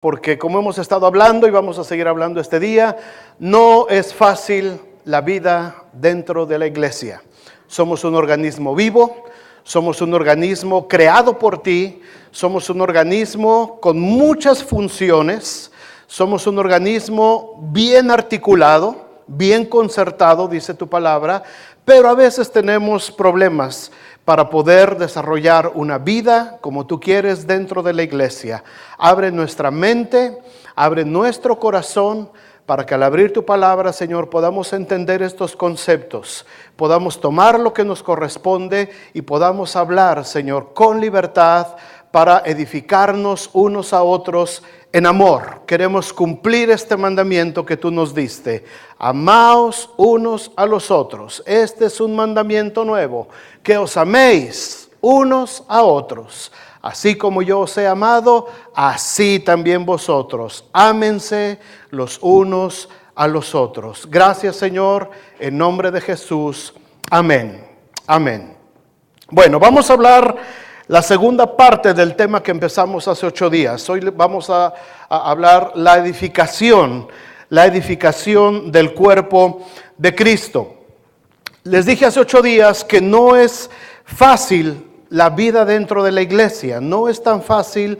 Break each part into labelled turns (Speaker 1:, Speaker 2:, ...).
Speaker 1: porque como hemos estado hablando y vamos a seguir hablando este día, no es fácil la vida dentro de la iglesia. Somos un organismo vivo, somos un organismo creado por ti, somos un organismo con muchas funciones, somos un organismo bien articulado, bien concertado, dice tu palabra, pero a veces tenemos problemas para poder desarrollar una vida como tú quieres dentro de la iglesia. Abre nuestra mente, abre nuestro corazón, para que al abrir tu palabra, Señor, podamos entender estos conceptos, podamos tomar lo que nos corresponde y podamos hablar, Señor, con libertad para edificarnos unos a otros en amor. Queremos cumplir este mandamiento que tú nos diste. Amaos unos a los otros. Este es un mandamiento nuevo, que os améis unos a otros. Así como yo os he amado, así también vosotros. Ámense los unos a los otros. Gracias, Señor, en nombre de Jesús. Amén. Amén. Bueno, vamos a hablar la segunda parte del tema que empezamos hace 8 días. Hoy vamos a hablar la edificación del cuerpo de Cristo. Les dije hace 8 días que no es fácil la vida dentro de la iglesia, no es tan fácil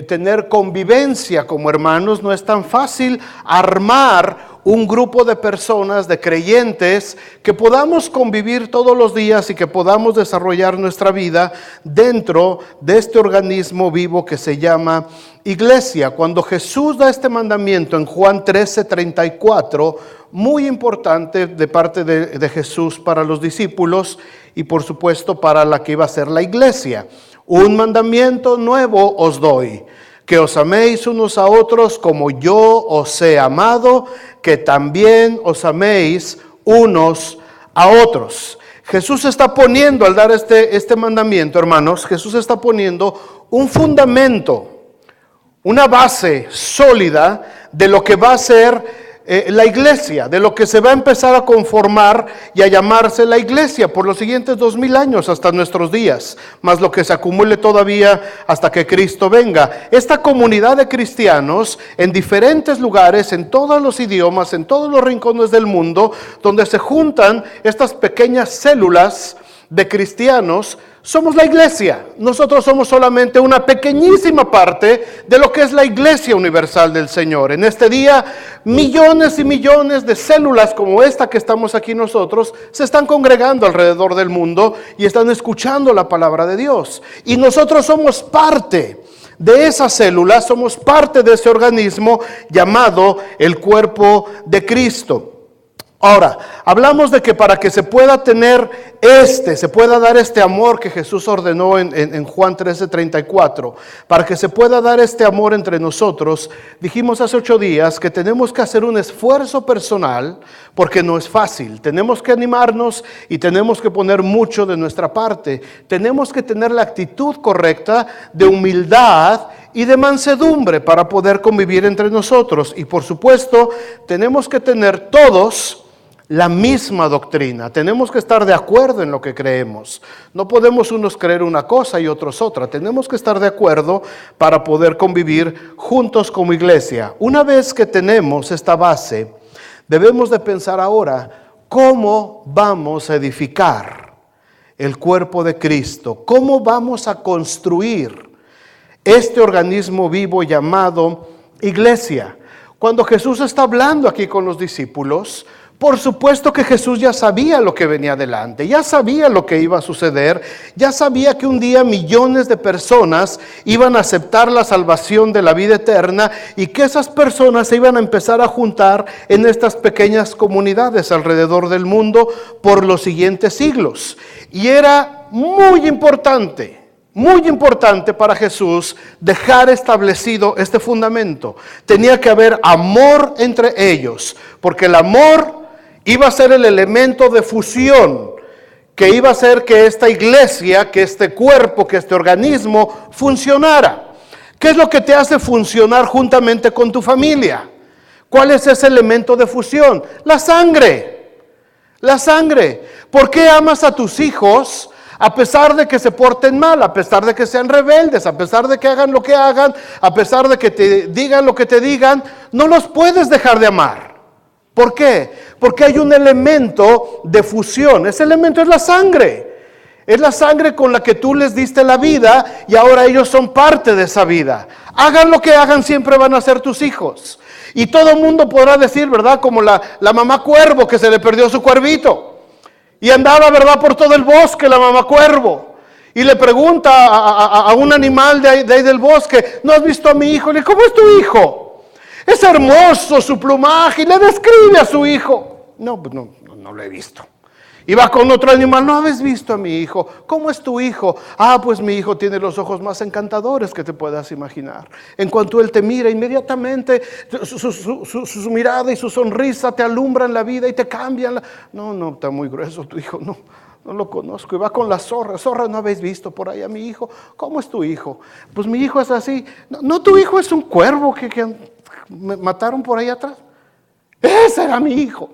Speaker 1: tener convivencia como hermanos, no es tan fácil armar un grupo de personas, de creyentes, que podamos convivir todos los días y que podamos desarrollar nuestra vida dentro de este organismo vivo que se llama iglesia. Cuando Jesús da este mandamiento en Juan 13:34, muy importante de parte de Jesús para los discípulos y por supuesto para la que iba a ser la iglesia. Un mandamiento nuevo os doy, que os améis unos a otros como yo os he amado, que también os améis unos a otros. Jesús está poniendo, al dar este mandamiento, hermanos, Jesús está poniendo un fundamento, una base sólida de lo que va a ser la iglesia, de lo que se va a empezar a conformar y a llamarse la iglesia por los siguientes 2000 años hasta nuestros días, más lo que se acumule todavía hasta que Cristo venga. Esta comunidad de cristianos en diferentes lugares, en todos los idiomas, en todos los rincones del mundo, donde se juntan estas pequeñas células de cristianos, somos la iglesia. Nosotros somos solamente una pequeñísima parte de lo que es la iglesia universal del Señor. En este día, millones y millones de células como esta que estamos aquí nosotros se están congregando alrededor del mundo y están escuchando la palabra de Dios. Y nosotros somos parte de esas células, somos parte de ese organismo llamado el cuerpo de Cristo. Ahora, hablamos de que para que se pueda tener se pueda dar este amor que Jesús ordenó en Juan 13:34, para que se pueda dar este amor entre nosotros, dijimos hace 8 días que tenemos que hacer un esfuerzo personal, porque no es fácil. Tenemos que animarnos y tenemos que poner mucho de nuestra parte. Tenemos que tener la actitud correcta de humildad y de mansedumbre para poder convivir entre nosotros. Y por supuesto, tenemos que tener todos la misma doctrina. Tenemos que estar de acuerdo en lo que creemos. No podemos unos creer una cosa y otros otra. Tenemos que estar de acuerdo para poder convivir juntos como iglesia. Una vez que tenemos esta base, debemos de pensar ahora cómo vamos a edificar el cuerpo de Cristo. ¿Cómo vamos a construir este organismo vivo llamado iglesia? Cuando Jesús está hablando aquí con los discípulos, por supuesto que Jesús ya sabía lo que venía adelante, ya sabía lo que iba a suceder, ya sabía que un día millones de personas iban a aceptar la salvación de la vida eterna y que esas personas se iban a empezar a juntar en estas pequeñas comunidades alrededor del mundo por los siguientes siglos. Y era muy importante para Jesús dejar establecido este fundamento. Tenía que haber amor entre ellos, porque el amor iba a ser el elemento de fusión que iba a hacer que esta iglesia, que este cuerpo, que este organismo funcionara. ¿Qué es lo que te hace funcionar juntamente con tu familia? ¿Cuál es ese elemento de fusión? La sangre. La sangre. ¿Por qué amas a tus hijos A pesar de que se porten mal, a pesar de que sean rebeldes, a pesar de que hagan lo que hagan, a pesar de que te digan lo que te digan, no los puedes dejar de amar. ¿Por qué? Porque hay un elemento de fusión. Ese elemento es la sangre. Es la sangre con la que tú les diste la vida y ahora ellos son parte de esa vida. Hagan lo que hagan, siempre van a ser tus hijos. Y todo el mundo podrá decir, ¿verdad? Como la mamá cuervo que se le perdió su cuervito. Y andaba, ¿verdad?, por todo el bosque la mamá cuervo. Y le pregunta a un animal de ahí del bosque, ¿no has visto a mi hijo? Le dice, ¿cómo es tu hijo? Es hermoso su plumaje. Y le describe a su hijo. No, pues no lo he visto. Y va con otro animal, ¿no habéis visto a mi hijo? ¿Cómo es tu hijo? Ah, pues mi hijo tiene los ojos más encantadores que te puedas imaginar. En cuanto él te mira, inmediatamente su mirada y su sonrisa te alumbran la vida y te cambian. No, está muy grueso tu hijo, no lo conozco. Y va con la zorra, ¿no habéis visto por ahí a mi hijo? ¿Cómo es tu hijo? Pues mi hijo es así. No, tu hijo es un cuervo que me mataron por ahí atrás. Ese era mi hijo.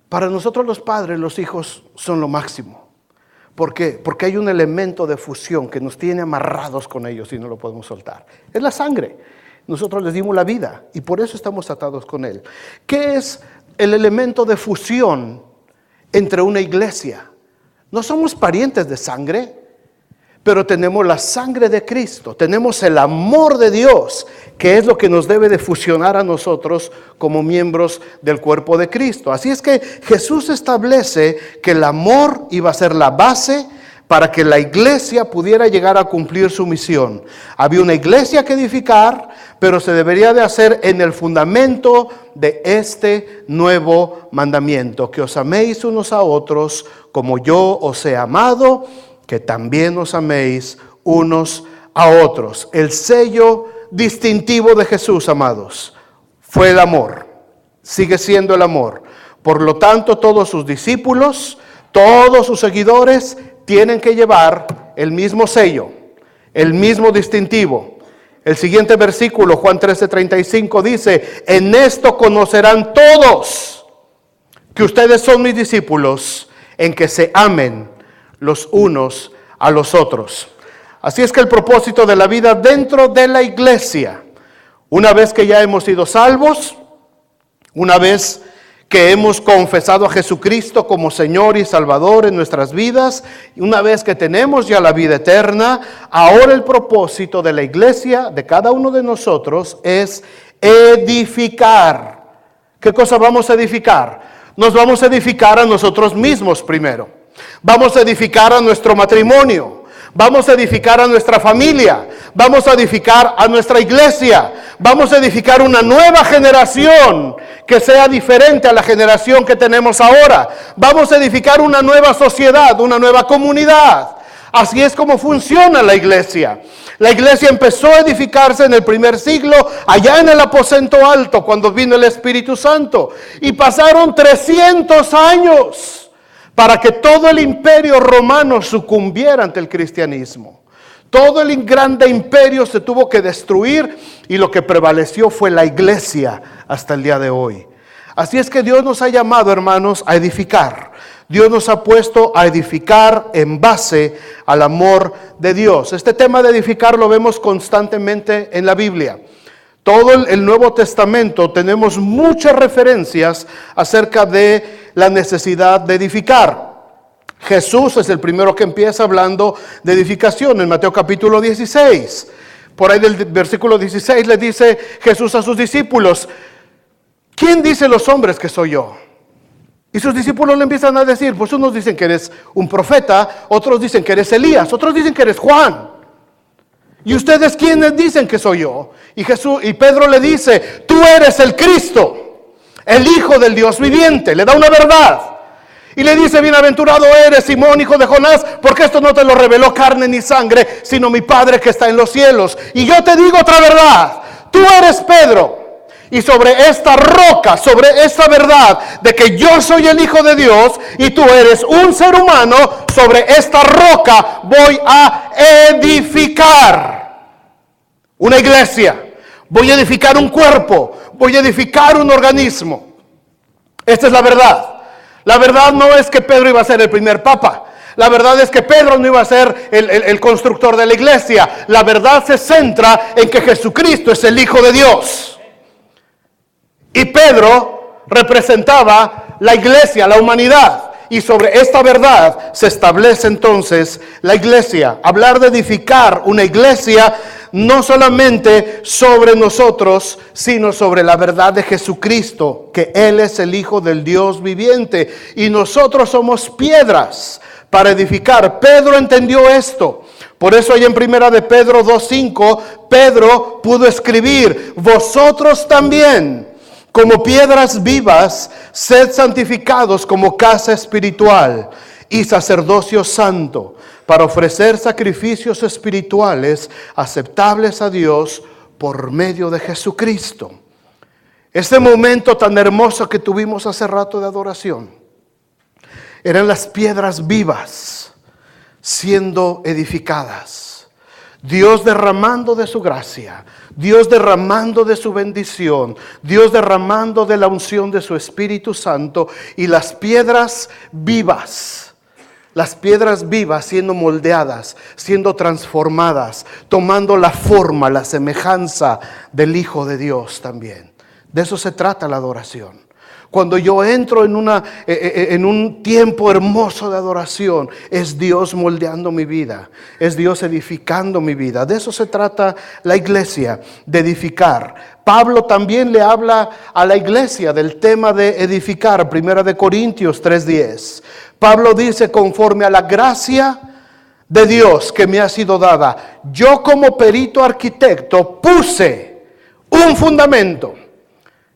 Speaker 1: Para nosotros los padres, los hijos son lo máximo. ¿Por qué? Porque hay un elemento de fusión que nos tiene amarrados con ellos y no lo podemos soltar. Es la sangre. Nosotros les dimos la vida y por eso estamos atados con él. ¿Qué es el elemento de fusión entre una iglesia? No somos parientes de sangre, pero tenemos la sangre de Cristo, tenemos el amor de Dios, que es lo que nos debe de fusionar a nosotros como miembros del cuerpo de Cristo. Así es que Jesús establece que el amor iba a ser la base para que la iglesia pudiera llegar a cumplir su misión. Había una iglesia que edificar, pero se debería de hacer en el fundamento de este nuevo mandamiento, que os améis unos a otros como yo os he amado, que también os améis unos a otros. El sello distintivo de Jesús, amados, fue el amor. Sigue siendo el amor. Por lo tanto, todos sus discípulos, todos sus seguidores, tienen que llevar el mismo sello, el mismo distintivo. El siguiente versículo, Juan 13:35, dice, en esto conocerán todos que ustedes son mis discípulos, en que se amen los unos a los otros. Así es que el propósito de la vida dentro de la iglesia, una vez que ya hemos sido salvos, una vez que hemos confesado a Jesucristo como Señor y Salvador en nuestras vidas, y una vez que tenemos ya la vida eterna, ahora el propósito de la iglesia, de cada uno de nosotros, es edificar. ¿Qué cosa vamos a edificar? Nos vamos a edificar a nosotros mismos primero. Vamos a edificar a nuestro matrimonio, vamos a edificar a nuestra familia, vamos a edificar a nuestra iglesia, vamos a edificar una nueva generación que sea diferente a la generación que tenemos ahora. Vamos a edificar una nueva sociedad, una nueva comunidad. Así es como funciona la iglesia. La iglesia empezó a edificarse en el primer siglo, allá en el aposento alto, cuando vino el Espíritu Santo. Y pasaron 300 años para que todo el imperio romano sucumbiera ante el cristianismo. Todo el grande imperio se tuvo que destruir y lo que prevaleció fue la iglesia hasta el día de hoy. Así es que Dios nos ha llamado, hermanos, a edificar. Dios nos ha puesto a edificar en base al amor de Dios. Este tema de edificar lo vemos constantemente en la Biblia. Todo el Nuevo Testamento tenemos muchas referencias acerca de la necesidad de edificar. Jesús es el primero que empieza hablando de edificación en Mateo capítulo 16. Por ahí del versículo 16 le dice Jesús a sus discípulos, ¿quién dice los hombres que soy yo? Y sus discípulos le empiezan a decir, pues unos dicen que eres un profeta, otros dicen que eres Elías, otros dicen que eres Juan. ¿Y ustedes quiénes dicen que soy yo? Y Pedro le dice, tú eres el Cristo, el Hijo del Dios viviente. Le da una verdad. Y le dice, bienaventurado eres, Simón, hijo de Jonás, porque esto no te lo reveló carne ni sangre, sino mi Padre que está en los cielos. Y yo te digo otra verdad, tú eres Pedro. Y sobre esta roca, sobre esta verdad de que yo soy el Hijo de Dios y tú eres un ser humano, sobre esta roca voy a edificar una iglesia, voy a edificar un cuerpo, voy a edificar un organismo. Esta es la verdad. La verdad no es que Pedro iba a ser el primer papa. La verdad es que Pedro no iba a ser el constructor de la iglesia. La verdad se centra en que Jesucristo es el Hijo de Dios. Y Pedro representaba la iglesia, la humanidad. Y sobre esta verdad se establece entonces la iglesia. Hablar de edificar una iglesia no solamente sobre nosotros, sino sobre la verdad de Jesucristo, que Él es el Hijo del Dios viviente. Y nosotros somos piedras para edificar. Pedro entendió esto. Por eso ahí en primera de Pedro 2:5, Pedro pudo escribir: vosotros también, como piedras vivas, sed santificados como casa espiritual y sacerdocio santo, para ofrecer sacrificios espirituales aceptables a Dios por medio de Jesucristo. Este momento tan hermoso que tuvimos hace rato de adoración, eran las piedras vivas siendo edificadas. Dios derramando de su gracia, Dios derramando de su bendición, Dios derramando de la unción de su Espíritu Santo, y las piedras vivas siendo moldeadas, siendo transformadas, tomando la forma, la semejanza del Hijo de Dios también. De eso se trata la adoración. Cuando yo entro en un tiempo hermoso de adoración, es Dios moldeando mi vida, es Dios edificando mi vida. De eso se trata la iglesia, de edificar. Pablo también le habla a la iglesia del tema de edificar, 1 Corintios 3:10. Pablo dice: conforme a la gracia de Dios que me ha sido dada, yo como perito arquitecto puse un fundamento.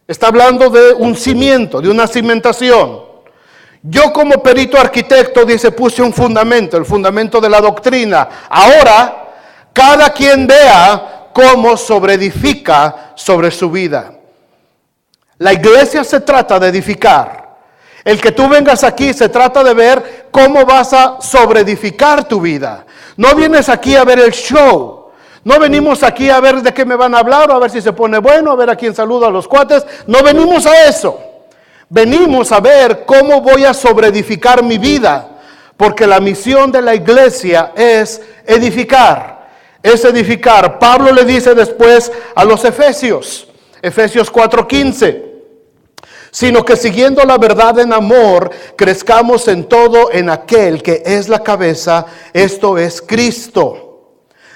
Speaker 1: Está hablando de un cimiento, de una cimentación. Yo como perito arquitecto, dice, puse un fundamento, el fundamento de la doctrina. Ahora, cada quien vea cómo sobreedifica sobre su vida. La iglesia se trata de edificar. El que tú vengas aquí se trata de ver cómo vas a sobreedificar tu vida. No vienes aquí a ver el show. No venimos aquí a ver de qué me van a hablar o a ver si se pone bueno, a ver a quién saluda a los cuates. No venimos a eso. Venimos a ver cómo voy a sobreedificar mi vida. Porque la misión de la iglesia es edificar. Es edificar. Pablo le dice después a los Efesios 4:15. Sino que siguiendo la verdad en amor, crezcamos en todo en aquel que es la cabeza, esto es Cristo,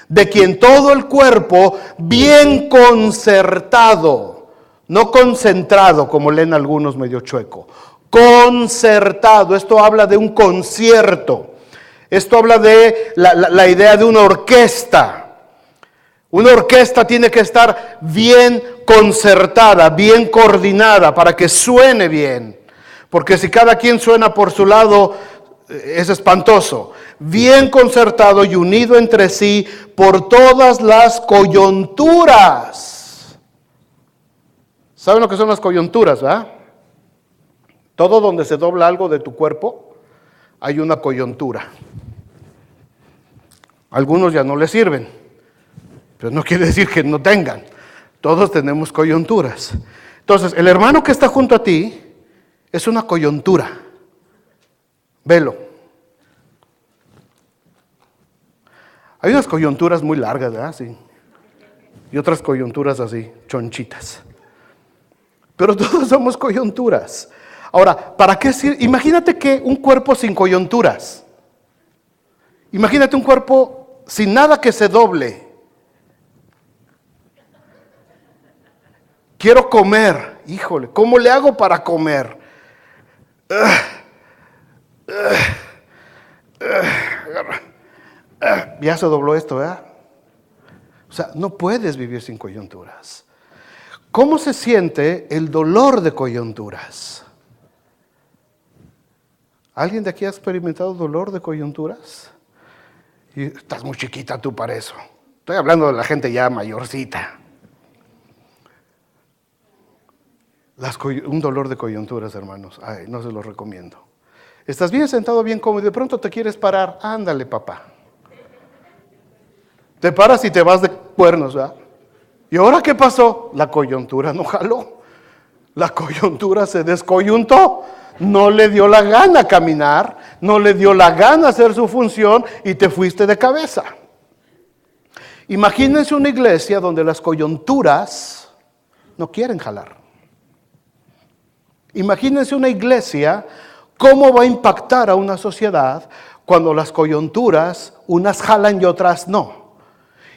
Speaker 1: de quien todo el cuerpo bien concertado, no concentrado como leen algunos medio chueco, concertado. Esto habla de un concierto, esto habla de la idea de una orquesta. Una orquesta tiene que estar bien concertada, bien coordinada para que suene bien. Porque si cada quien suena por su lado, es espantoso. Bien concertado y unido entre sí por todas las coyunturas. ¿Saben lo que son las coyunturas, verdad? Todo donde se dobla algo de tu cuerpo, hay una coyuntura. Algunos ya no les sirven. Pero no quiere decir que no tengan. Todos tenemos coyunturas. Entonces, el hermano que está junto a ti es una coyuntura. Velo. Hay unas coyunturas muy largas, ¿verdad? Sí. Y otras coyunturas así, chonchitas. Pero todos somos coyunturas. Ahora, ¿para qué sirve? Imagínate que un cuerpo sin coyunturas. Imagínate un cuerpo sin nada que se doble. Quiero comer, híjole, ¿cómo le hago para comer? Ya se dobló esto, ¿verdad? O sea, no puedes vivir sin coyunturas. ¿Cómo se siente el dolor de coyunturas? ¿Alguien de aquí ha experimentado dolor de coyunturas? Y estás muy chiquita tú para eso. Estoy hablando de la gente ya mayorcita. Un dolor de coyunturas, hermanos. Ay, no se los recomiendo. Estás bien sentado, bien cómodo, y de pronto te quieres parar. Ándale, papá. Te paras y te vas de cuernos, ¿verdad? ¿Y ahora qué pasó? La coyuntura no jaló. La coyuntura se descoyuntó. No le dio la gana caminar, no le dio la gana hacer su función y te fuiste de cabeza. Imagínense una iglesia donde las coyunturas no quieren jalar. Imagínense una iglesia, cómo va a impactar a una sociedad cuando las coyunturas, unas jalan y otras no.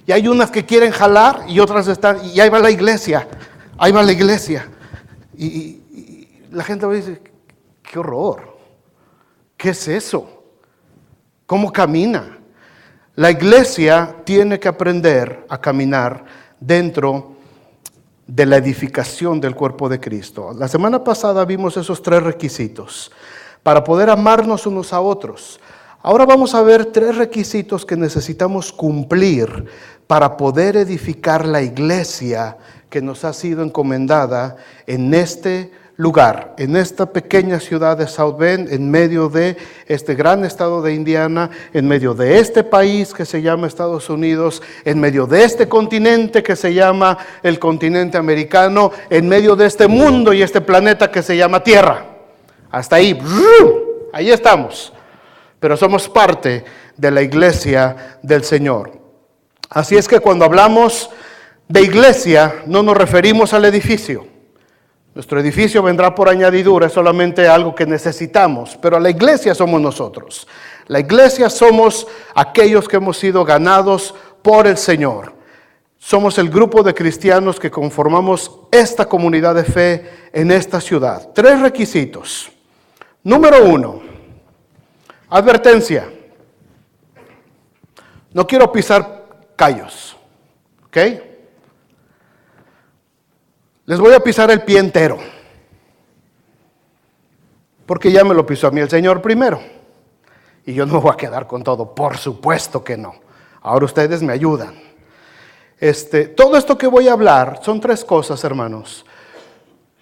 Speaker 1: Y hay unas que quieren jalar y otras están, y ahí va la iglesia, ahí va la iglesia. Y la gente va a decir, qué horror, ¿qué es eso? ¿Cómo camina? La iglesia tiene que aprender a caminar dentro de la edificación del cuerpo de Cristo. La semana pasada vimos esos 3 requisitos para poder amarnos unos a otros. Ahora vamos a ver 3 requisitos que necesitamos cumplir para poder edificar la iglesia que nos ha sido encomendada en este lugar, en esta pequeña ciudad de South Bend, en medio de este gran estado de Indiana, en medio de este país que se llama Estados Unidos, en medio de este continente que se llama el continente americano, en medio de este mundo y este planeta que se llama Tierra. Hasta ahí, ahí estamos. Pero somos parte de la iglesia del Señor. Así es que cuando hablamos de iglesia, no nos referimos al edificio. Nuestro edificio vendrá por añadidura, es solamente algo que necesitamos, pero la iglesia somos nosotros. La iglesia somos aquellos que hemos sido ganados por el Señor. Somos el grupo de cristianos que conformamos esta comunidad de fe en esta ciudad. 3 requisitos. Número 1, advertencia. No quiero pisar callos, ¿ok? Les voy a pisar el pie entero, porque ya me lo pisó a mí el Señor primero, y yo no me voy a quedar con todo, por supuesto que no. Ahora ustedes me ayudan. Todo esto que voy a hablar son 3 cosas, hermanos.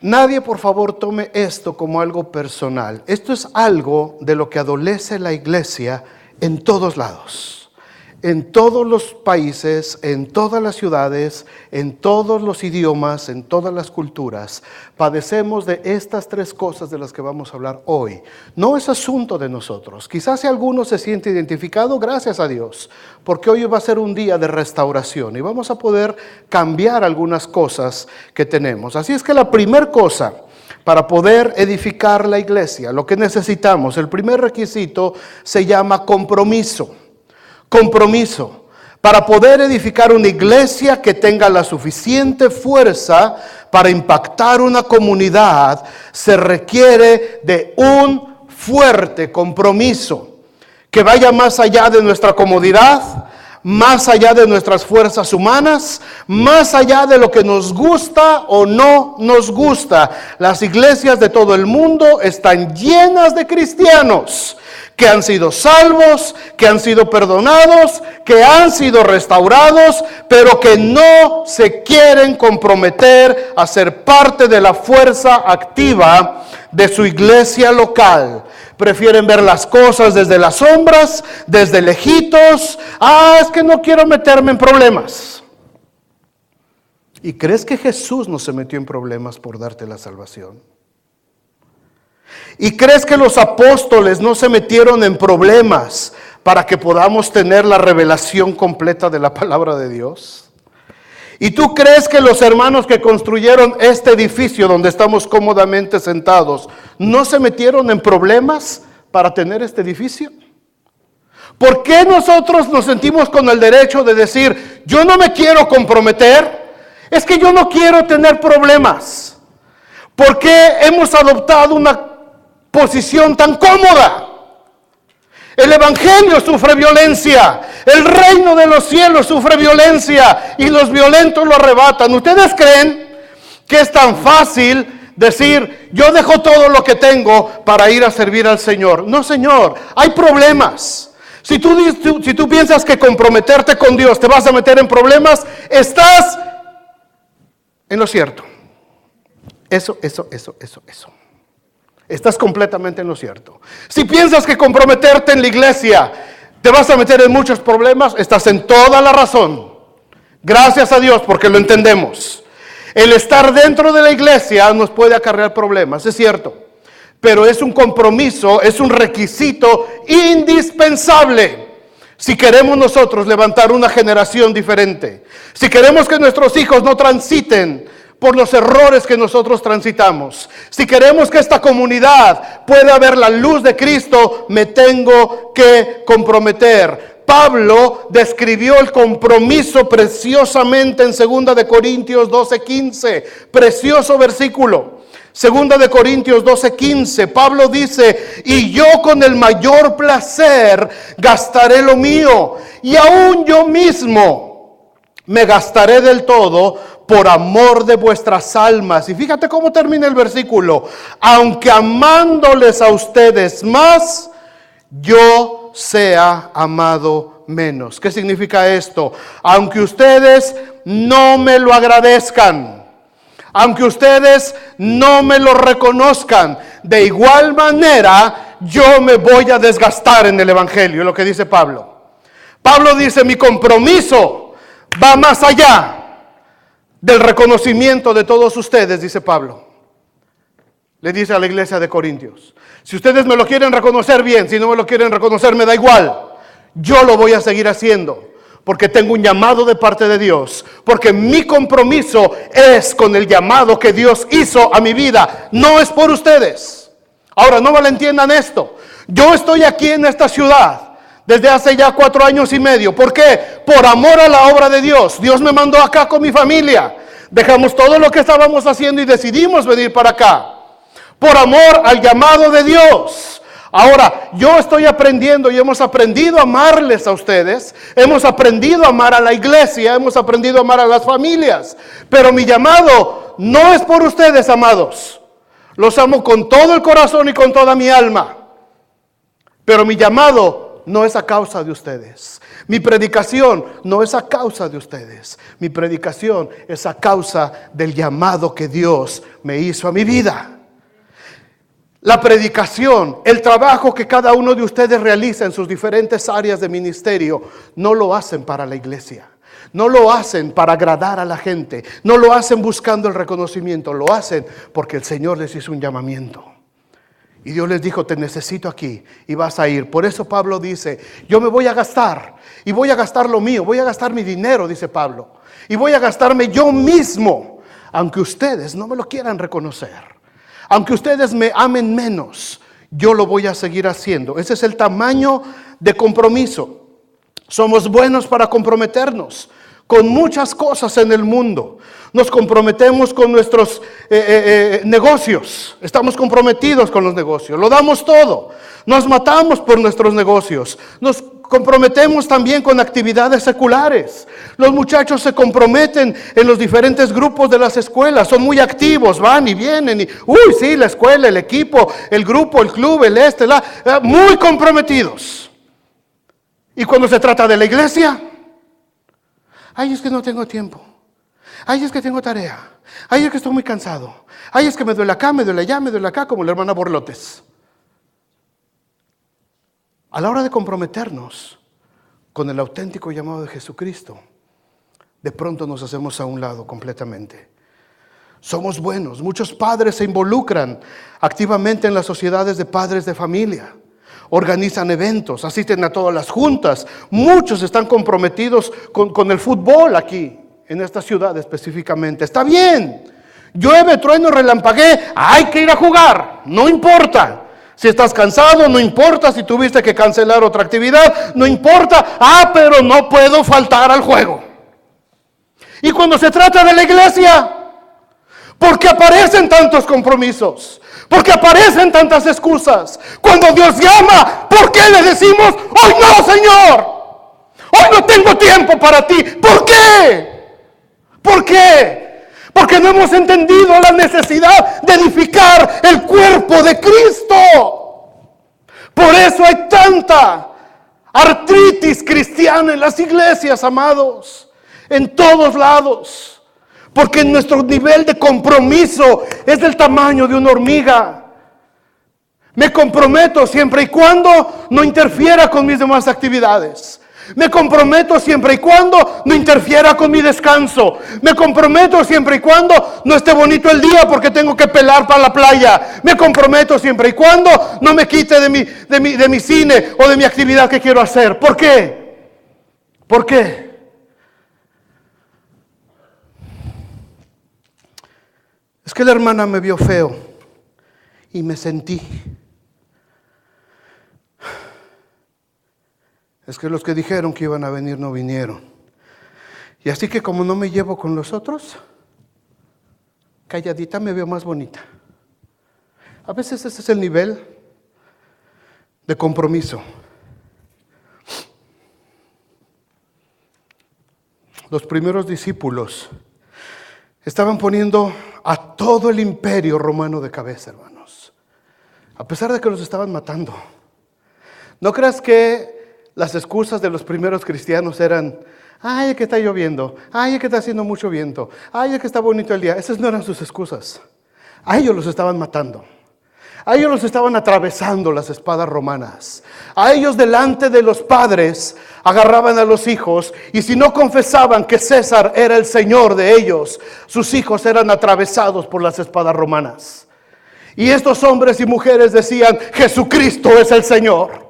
Speaker 1: Nadie, por favor, tome esto como algo personal. Esto es algo de lo que adolece la iglesia en todos lados. En todos los países, en todas las ciudades, en todos los idiomas, en todas las culturas, padecemos de estas 3 cosas de las que vamos a hablar hoy. No es asunto de nosotros. Quizás si alguno se siente identificado, gracias a Dios, porque hoy va a ser un día de restauración y vamos a poder cambiar algunas cosas que tenemos. Así es que la primera cosa para poder edificar la iglesia, lo que necesitamos, el primer requisito se llama compromiso. Compromiso. Para poder edificar una iglesia que tenga la suficiente fuerza para impactar una comunidad, se requiere de un fuerte compromiso que vaya más allá de nuestra comodidad, más allá de nuestras fuerzas humanas, más allá de lo que nos gusta o no nos gusta. Las iglesias de todo el mundo están llenas de cristianos que han sido salvos, que han sido perdonados, que han sido restaurados, pero que no se quieren comprometer a ser parte de la fuerza activa de su iglesia local. Prefieren ver las cosas desde las sombras, desde lejitos. Es que no quiero meterme en problemas. ¿Y crees que Jesús no se metió en problemas por darte la salvación? ¿Y crees que los apóstoles no se metieron en problemas para que podamos tener la revelación completa de la palabra de Dios? ¿Y tú crees que los hermanos que construyeron este edificio donde estamos cómodamente sentados no se metieron en problemas para tener este edificio? ¿Por qué nosotros nos sentimos con el derecho de decir, yo no me quiero comprometer? Es que yo no quiero tener problemas. ¿Por qué hemos adoptado una posición tan cómoda? El evangelio sufre violencia, el reino de los cielos sufre violencia y los violentos lo arrebatan. ¿Ustedes creen que es tan fácil decir, yo dejo todo lo que tengo para ir a servir al Señor? No, Señor, hay problemas. Si tú piensas que comprometerte con Dios te vas a meter en problemas, estás en lo cierto. Eso. Estás completamente en lo cierto. Si piensas que comprometerte en la iglesia te vas a meter en muchos problemas, estás en toda la razón. Gracias a Dios porque lo entendemos. El estar dentro de la iglesia nos puede acarrear problemas, es cierto, pero es un compromiso, es un requisito indispensable si queremos nosotros levantar una generación diferente, si queremos que nuestros hijos no transiten por los errores que nosotros transitamos, si queremos que esta comunidad pueda ver la luz de Cristo, me tengo que comprometer. Pablo describió el compromiso preciosamente en 2 de Corintios 12:15, precioso versículo. 2 de Corintios 12:15, Pablo dice: y yo con el mayor placer gastaré lo mío, y aún yo mismo me gastaré del todo por amor de vuestras almas. Y fíjate cómo termina el versículo: aunque amándoles a ustedes más, yo sea amado menos. ¿Qué significa esto? Aunque ustedes no me lo agradezcan, aunque ustedes no me lo reconozcan, de igual manera yo me voy a desgastar en el evangelio, es lo que dice Pablo. Pablo dice: mi compromiso va más allá del reconocimiento de todos ustedes, dice Pablo. Le dice a la iglesia de Corintios: si ustedes me lo quieren reconocer, bien; si no me lo quieren reconocer, me da igual. Yo lo voy a seguir haciendo, porque tengo un llamado de parte de Dios, porque mi compromiso es con el llamado que Dios hizo a mi vida, no es por ustedes. Ahora, no malentiendan esto. Yo estoy aquí en esta ciudad desde hace ya 4 años y medio. ¿Por qué? Por amor a la obra de Dios. Dios me mandó acá con mi familia. Dejamos todo lo que estábamos haciendo y decidimos venir para acá, por amor al llamado de Dios. Ahora, yo estoy aprendiendo y hemos aprendido a amarles a ustedes, hemos aprendido a amar a la iglesia, hemos aprendido a amar a las familias, pero mi llamado no es por ustedes, amados. Los amo con todo el corazón y con toda mi alma, pero mi llamado no es a causa de ustedes. Mi predicación no es a causa de ustedes. Mi predicación es a causa del llamado que Dios me hizo a mi vida. La predicación, el trabajo que cada uno de ustedes realiza en sus diferentes áreas de ministerio, no lo hacen para la iglesia, no lo hacen para agradar a la gente, no lo hacen buscando el reconocimiento, lo hacen porque el Señor les hizo un llamamiento. Y Dios les dijo: te necesito aquí y vas a ir. Por eso Pablo dice: yo me voy a gastar, y voy a gastar lo mío, voy a gastar mi dinero, dice Pablo, y voy a gastarme yo mismo, aunque ustedes no me lo quieran reconocer. Aunque ustedes me amen menos, yo lo voy a seguir haciendo. Ese es el tamaño de compromiso. Somos buenos para comprometernos con muchas cosas en el mundo. Nos comprometemos con nuestros negocios. Estamos comprometidos con los negocios. Lo damos todo. Nos matamos por nuestros negocios. Nos comprometemos también con actividades seculares. Los muchachos se comprometen en los diferentes grupos de las escuelas. Son muy activos, van y vienen. Y, sí, la escuela, el equipo, el grupo, el club, muy comprometidos. Y cuando se trata de la iglesia: ay, es que no tengo tiempo. Ay, es que tengo tarea. Ay, es que estoy muy cansado. Ay, es que me duele acá, me duele allá, me duele acá, como la hermana Borlotes. A la hora de comprometernos con el auténtico llamado de Jesucristo, de pronto nos hacemos a un lado completamente. Somos buenos. Muchos padres se involucran activamente en las sociedades de padres de familia. Organizan eventos, asisten a todas las juntas. Muchos están comprometidos con el fútbol aquí, en esta ciudad específicamente. Está bien. Llueve, trueno, relampaguee, hay que ir a jugar. No importa. Si estás cansado, no importa. Si tuviste que cancelar otra actividad, no importa. Pero no puedo faltar al juego. Y cuando se trata de la iglesia, ¿por qué aparecen tantos compromisos? ¿Por qué aparecen tantas excusas? Cuando Dios llama, ¿por qué le decimos: hoy no, Señor? Hoy no tengo tiempo para ti. ¿Por qué? ¿Por qué? Porque no hemos entendido la necesidad de edificar el cuerpo de Cristo. Por eso hay tanta artritis cristiana en las iglesias, amados, en todos lados. Porque nuestro nivel de compromiso es del tamaño de una hormiga. Me comprometo siempre y cuando no interfiera con mis demás actividades. Me comprometo siempre y cuando no interfiera con mi descanso. Me comprometo siempre y cuando no esté bonito el día porque tengo que pelar para la playa. Me comprometo siempre y cuando no me quite de mi cine o de mi actividad que quiero hacer. ¿Por qué? ¿Por qué? Es que la hermana me vio feo y me sentí. Es que los que dijeron que iban a venir no vinieron. Y así que como no me llevo con los otros, calladita me veo más bonita. A veces ese es el nivel de compromiso. Los primeros discípulos estaban poniendo a todo el imperio romano de cabeza, hermanos. A pesar de que los estaban matando. ¿No creas que las excusas de los primeros cristianos eran: ay, es que está lloviendo, ay, es que está haciendo mucho viento, ay, es que está bonito el día? Esas no eran sus excusas. A ellos los estaban matando. A ellos los estaban atravesando las espadas romanas. A ellos delante de los padres agarraban a los hijos, y si no confesaban que César era el señor de ellos, sus hijos eran atravesados por las espadas romanas. Y estos hombres y mujeres decían: Jesucristo es el Señor.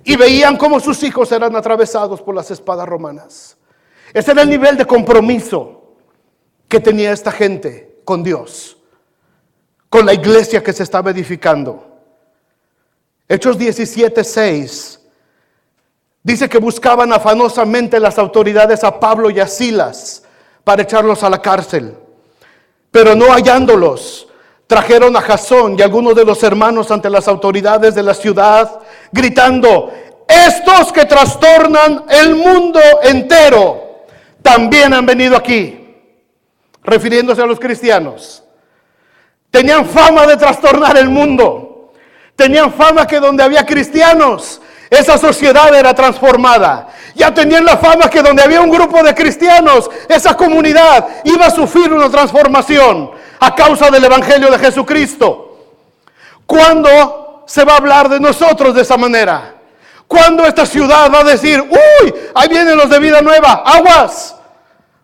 Speaker 1: Y veían cómo sus hijos eran atravesados por las espadas romanas. Ese era el nivel de compromiso que tenía esta gente con Dios, con la iglesia que se estaba edificando. Hechos 17:6 dice que buscaban afanosamente las autoridades a Pablo y a Silas para echarlos a la cárcel. Pero no hallándolos, trajeron a Jasón y algunos de los hermanos ante las autoridades de la ciudad, gritando: estos que trastornan el mundo entero también han venido aquí. Refiriéndose a los cristianos. Tenían fama de trastornar el mundo. Tenían fama que donde había cristianos, esa sociedad era transformada. Ya tenían la fama que donde había un grupo de cristianos, esa comunidad iba a sufrir una transformación a causa del evangelio de Jesucristo. ¿Cuándo se va a hablar de nosotros de esa manera? ¿Cuándo esta ciudad va a decir: uy, ahí vienen los de Vida Nueva, aguas?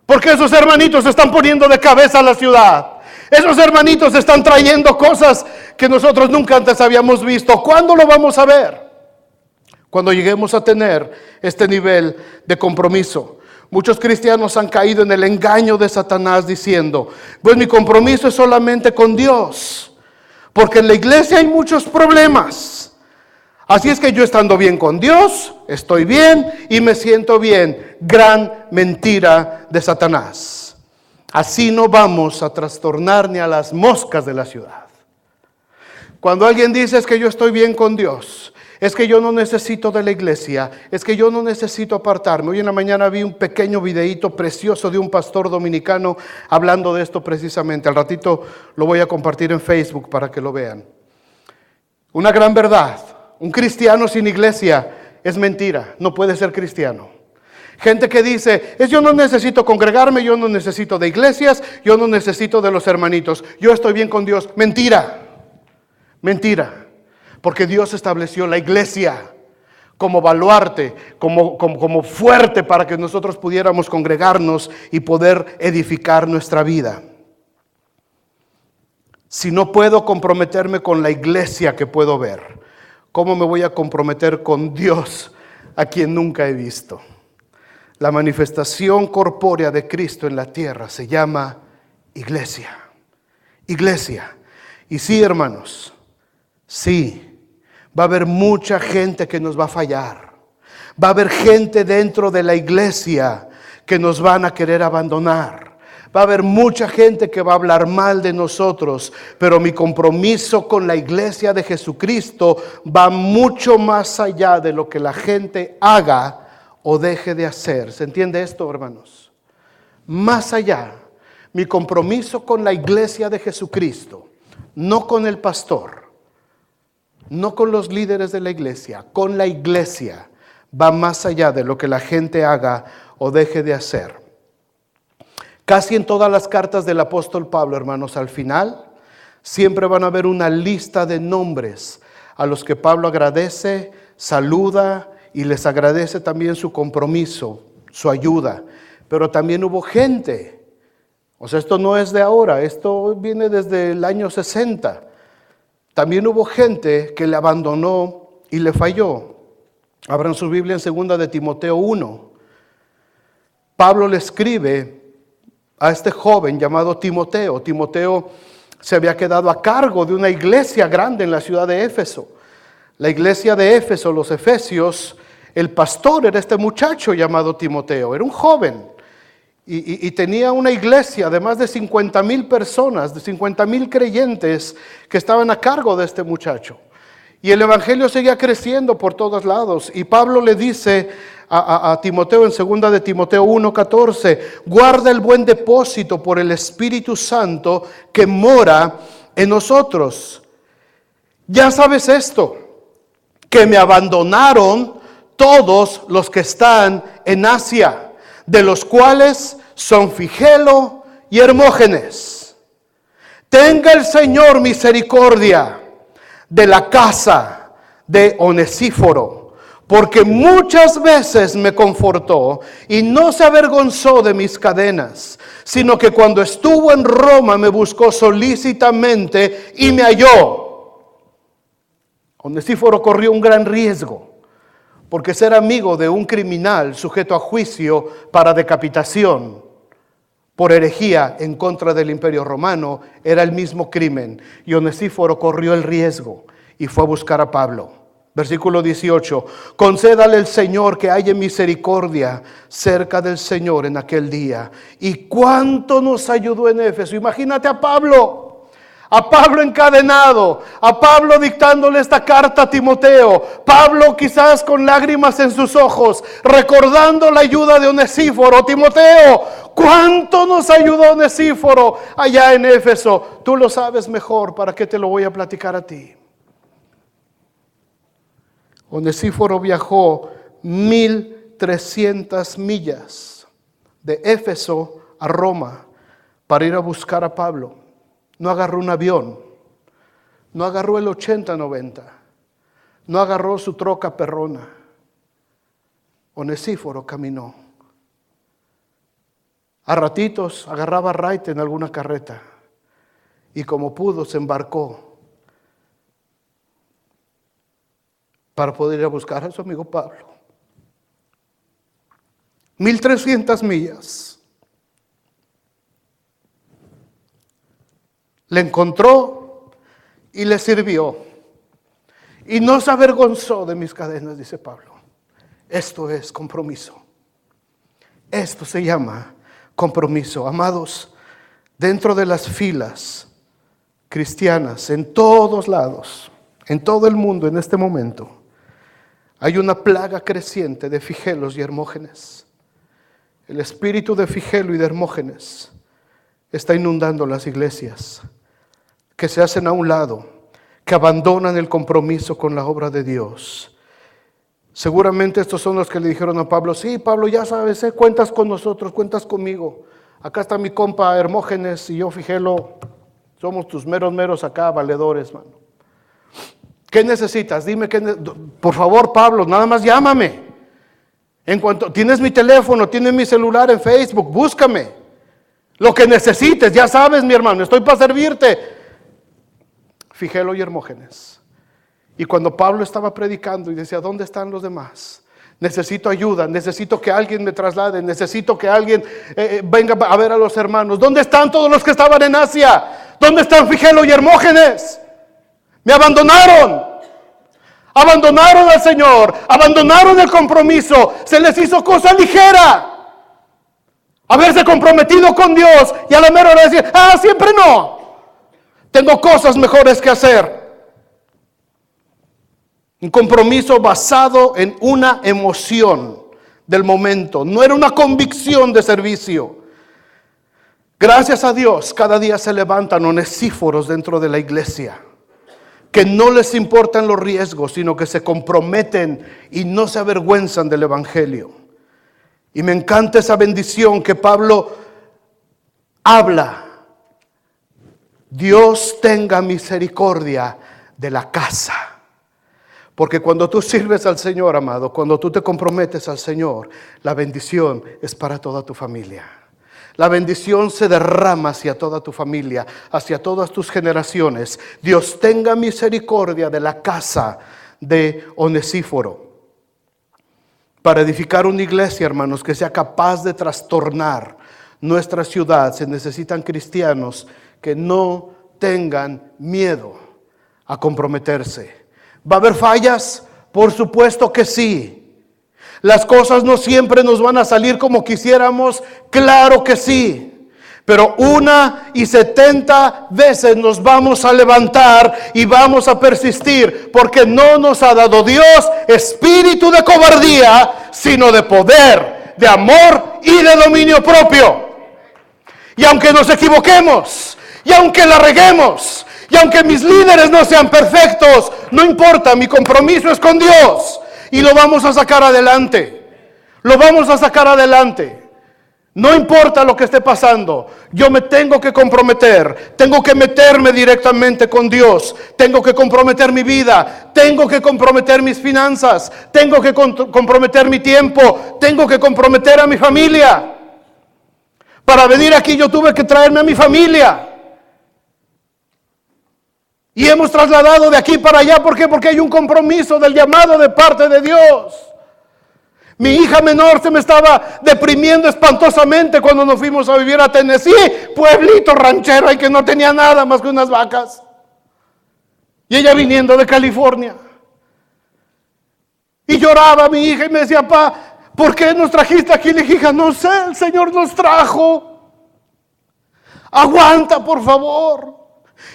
Speaker 1: Porque esos hermanitos se están poniendo de cabeza a la ciudad. Esos hermanitos están trayendo cosas que nosotros nunca antes habíamos visto. ¿Cuándo lo vamos a ver? Cuando lleguemos a tener este nivel de compromiso. Muchos cristianos han caído en el engaño de Satanás diciendo: pues mi compromiso es solamente con Dios, porque en la iglesia hay muchos problemas. Así es que yo, estando bien con Dios, estoy bien y me siento bien. Gran mentira de Satanás. Así no vamos a trastornar ni a las moscas de la ciudad. Cuando alguien dice: es que yo estoy bien con Dios, es que yo no necesito de la iglesia, es que yo no necesito apartarme. Hoy en la mañana vi un pequeño videíto precioso de un pastor dominicano hablando de esto precisamente. Al ratito lo voy a compartir en Facebook para que lo vean. Una gran verdad: un cristiano sin iglesia es mentira, no puede ser cristiano. Gente que dice: yo no necesito congregarme, yo no necesito de iglesias, yo no necesito de los hermanitos, yo estoy bien con Dios. Mentira, mentira, porque Dios estableció la iglesia como baluarte, como fuerte para que nosotros pudiéramos congregarnos y poder edificar nuestra vida. Si no puedo comprometerme con la iglesia que puedo ver, ¿cómo me voy a comprometer con Dios a quien nunca he visto? La manifestación corpórea de Cristo en la tierra se llama iglesia. Iglesia. Y sí, hermanos, sí, va a haber mucha gente que nos va a fallar. Va a haber gente dentro de la iglesia que nos van a querer abandonar. Va a haber mucha gente que va a hablar mal de nosotros, pero mi compromiso con la iglesia de Jesucristo va mucho más allá de lo que la gente haga o deje de hacer. ¿Se entiende esto, hermanos? Más allá, mi compromiso con la iglesia de Jesucristo, no con el pastor, no con los líderes de la iglesia, con la iglesia, va más allá de lo que la gente haga o deje de hacer. Casi en todas las cartas del apóstol Pablo, hermanos, al final siempre van a ver una lista de nombres a los que Pablo agradece, saluda y les agradece también su compromiso, su ayuda. Pero también hubo gente, o sea, esto no es de ahora, esto viene desde el año 60. También hubo gente que le abandonó y le falló. Abran su Biblia en 2 de Timoteo 1. Pablo le escribe a este joven llamado Timoteo. Timoteo se había quedado a cargo de una iglesia grande en la ciudad de Éfeso. La iglesia de Éfeso, los efesios, el pastor era este muchacho llamado Timoteo. Era un joven y tenía una iglesia de más de 50,000 personas, de 50,000 creyentes que estaban a cargo de este muchacho. Y el evangelio seguía creciendo por todos lados. Y Pablo le dice a Timoteo en 2 de Timoteo 1:14, guarda el buen depósito por el Espíritu Santo que mora en nosotros. Ya sabes esto, que me abandonaron todos los que están en Asia, de los cuales son Figelo y Hermógenes. Tenga el Señor misericordia de la casa de Onesíforo, porque muchas veces me confortó y no se avergonzó de mis cadenas, sino que cuando estuvo en Roma me buscó solícitamente y me halló. Onesíforo corrió un gran riesgo, porque ser amigo de un criminal sujeto a juicio para decapitación por herejía en contra del Imperio Romano era el mismo crimen, y Onesíforo corrió el riesgo y fue a buscar a Pablo. Versículo 18, concédale el Señor que haya misericordia cerca del Señor en aquel día. Y cuánto nos ayudó en Éfeso. Imagínate a Pablo encadenado, a Pablo dictándole esta carta a Timoteo, Pablo quizás con lágrimas en sus ojos, recordando la ayuda de Onesíforo. Timoteo, ¿cuánto nos ayudó Onesíforo allá en Éfeso? Tú lo sabes mejor, ¿para qué te lo voy a platicar a ti? Onesíforo viajó 1,300 millas de Éfeso a Roma para ir a buscar a Pablo. No agarró un avión, no agarró el 80-90, no agarró su troca perrona. Onesíforo caminó. A ratitos agarraba raite en alguna carreta y como pudo se embarcó para poder ir a buscar a su amigo Pablo. 1,300 millas. Le encontró y le sirvió. Y no se avergonzó de mis cadenas, dice Pablo. Esto es compromiso. Esto se llama compromiso. Amados, dentro de las filas cristianas, en todos lados, en todo el mundo en este momento, hay una plaga creciente de Figelos y Hermógenes. El espíritu de Figelo y de Hermógenes está inundando las iglesias, que se hacen a un lado, que abandonan el compromiso con la obra de Dios. Seguramente estos son los que le dijeron a Pablo, sí, Pablo, ya sabes, cuentas con nosotros, cuentas conmigo. Acá está mi compa Hermógenes y yo, Figelo, somos tus meros acá, valedores, mano. ¿Qué necesitas? Dime, por favor, Pablo, nada más llámame. En cuanto tienes mi teléfono, tienes mi celular en Facebook, búscame. Lo que necesites, ya sabes, mi hermano, estoy para servirte. Figelo y Hermógenes. Y cuando Pablo estaba predicando y decía, ¿dónde están los demás? Necesito ayuda, necesito que alguien me traslade, necesito que alguien venga a ver a los hermanos. ¿Dónde están todos los que estaban en Asia? ¿Dónde están Figelo y Hermógenes? Me abandonaron. Abandonaron al Señor, abandonaron el compromiso, se les hizo cosa ligera haberse comprometido con Dios y a la mera hora decir, siempre no, tengo cosas mejores que hacer. Un compromiso basado en una emoción del momento, no era una convicción de servicio. Gracias a Dios, cada día se levantan onesíforos dentro de la iglesia, que no les importan los riesgos, sino que se comprometen y no se avergüenzan del evangelio. Y me encanta esa bendición que Pablo habla. Dios tenga misericordia de la casa. Porque cuando tú sirves al Señor, amado, cuando tú te comprometes al Señor, la bendición es para toda tu familia. La bendición se derrama hacia toda tu familia, hacia todas tus generaciones. Dios tenga misericordia de la casa de Onesíforo. Para edificar una iglesia, hermanos, que sea capaz de trastornar nuestra ciudad, se necesitan cristianos que no tengan miedo a comprometerse. ¿Va a haber fallas? Por supuesto que sí. Las cosas no siempre nos van a salir como quisiéramos, claro que sí. Pero 1:70 veces nos vamos a levantar y vamos a persistir, porque no nos ha dado Dios espíritu de cobardía, sino de poder, de amor y de dominio propio. Y aunque nos equivoquemos, y aunque la reguemos, y aunque mis líderes no sean perfectos, no importa, mi compromiso es con Dios. Y lo vamos a sacar adelante. Lo vamos a sacar adelante. No importa lo que esté pasando, yo me tengo que comprometer. Tengo que meterme directamente con Dios. Tengo que comprometer mi vida. Tengo que comprometer mis finanzas. Tengo que comprometer mi tiempo. Tengo que comprometer a mi familia. Para venir aquí yo tuve que traerme a mi familia. Y hemos trasladado de aquí para allá. ¿Por qué? Porque hay un compromiso del llamado de parte de Dios. Mi hija menor se me estaba deprimiendo espantosamente cuando nos fuimos a vivir a Tennessee, pueblito ranchero ahí que no tenía nada más que unas vacas. Y ella viniendo de California. Y lloraba mi hija y me decía, papá, ¿por qué nos trajiste aquí? Le dije, hija, no sé, el Señor nos trajo. Aguanta, por favor.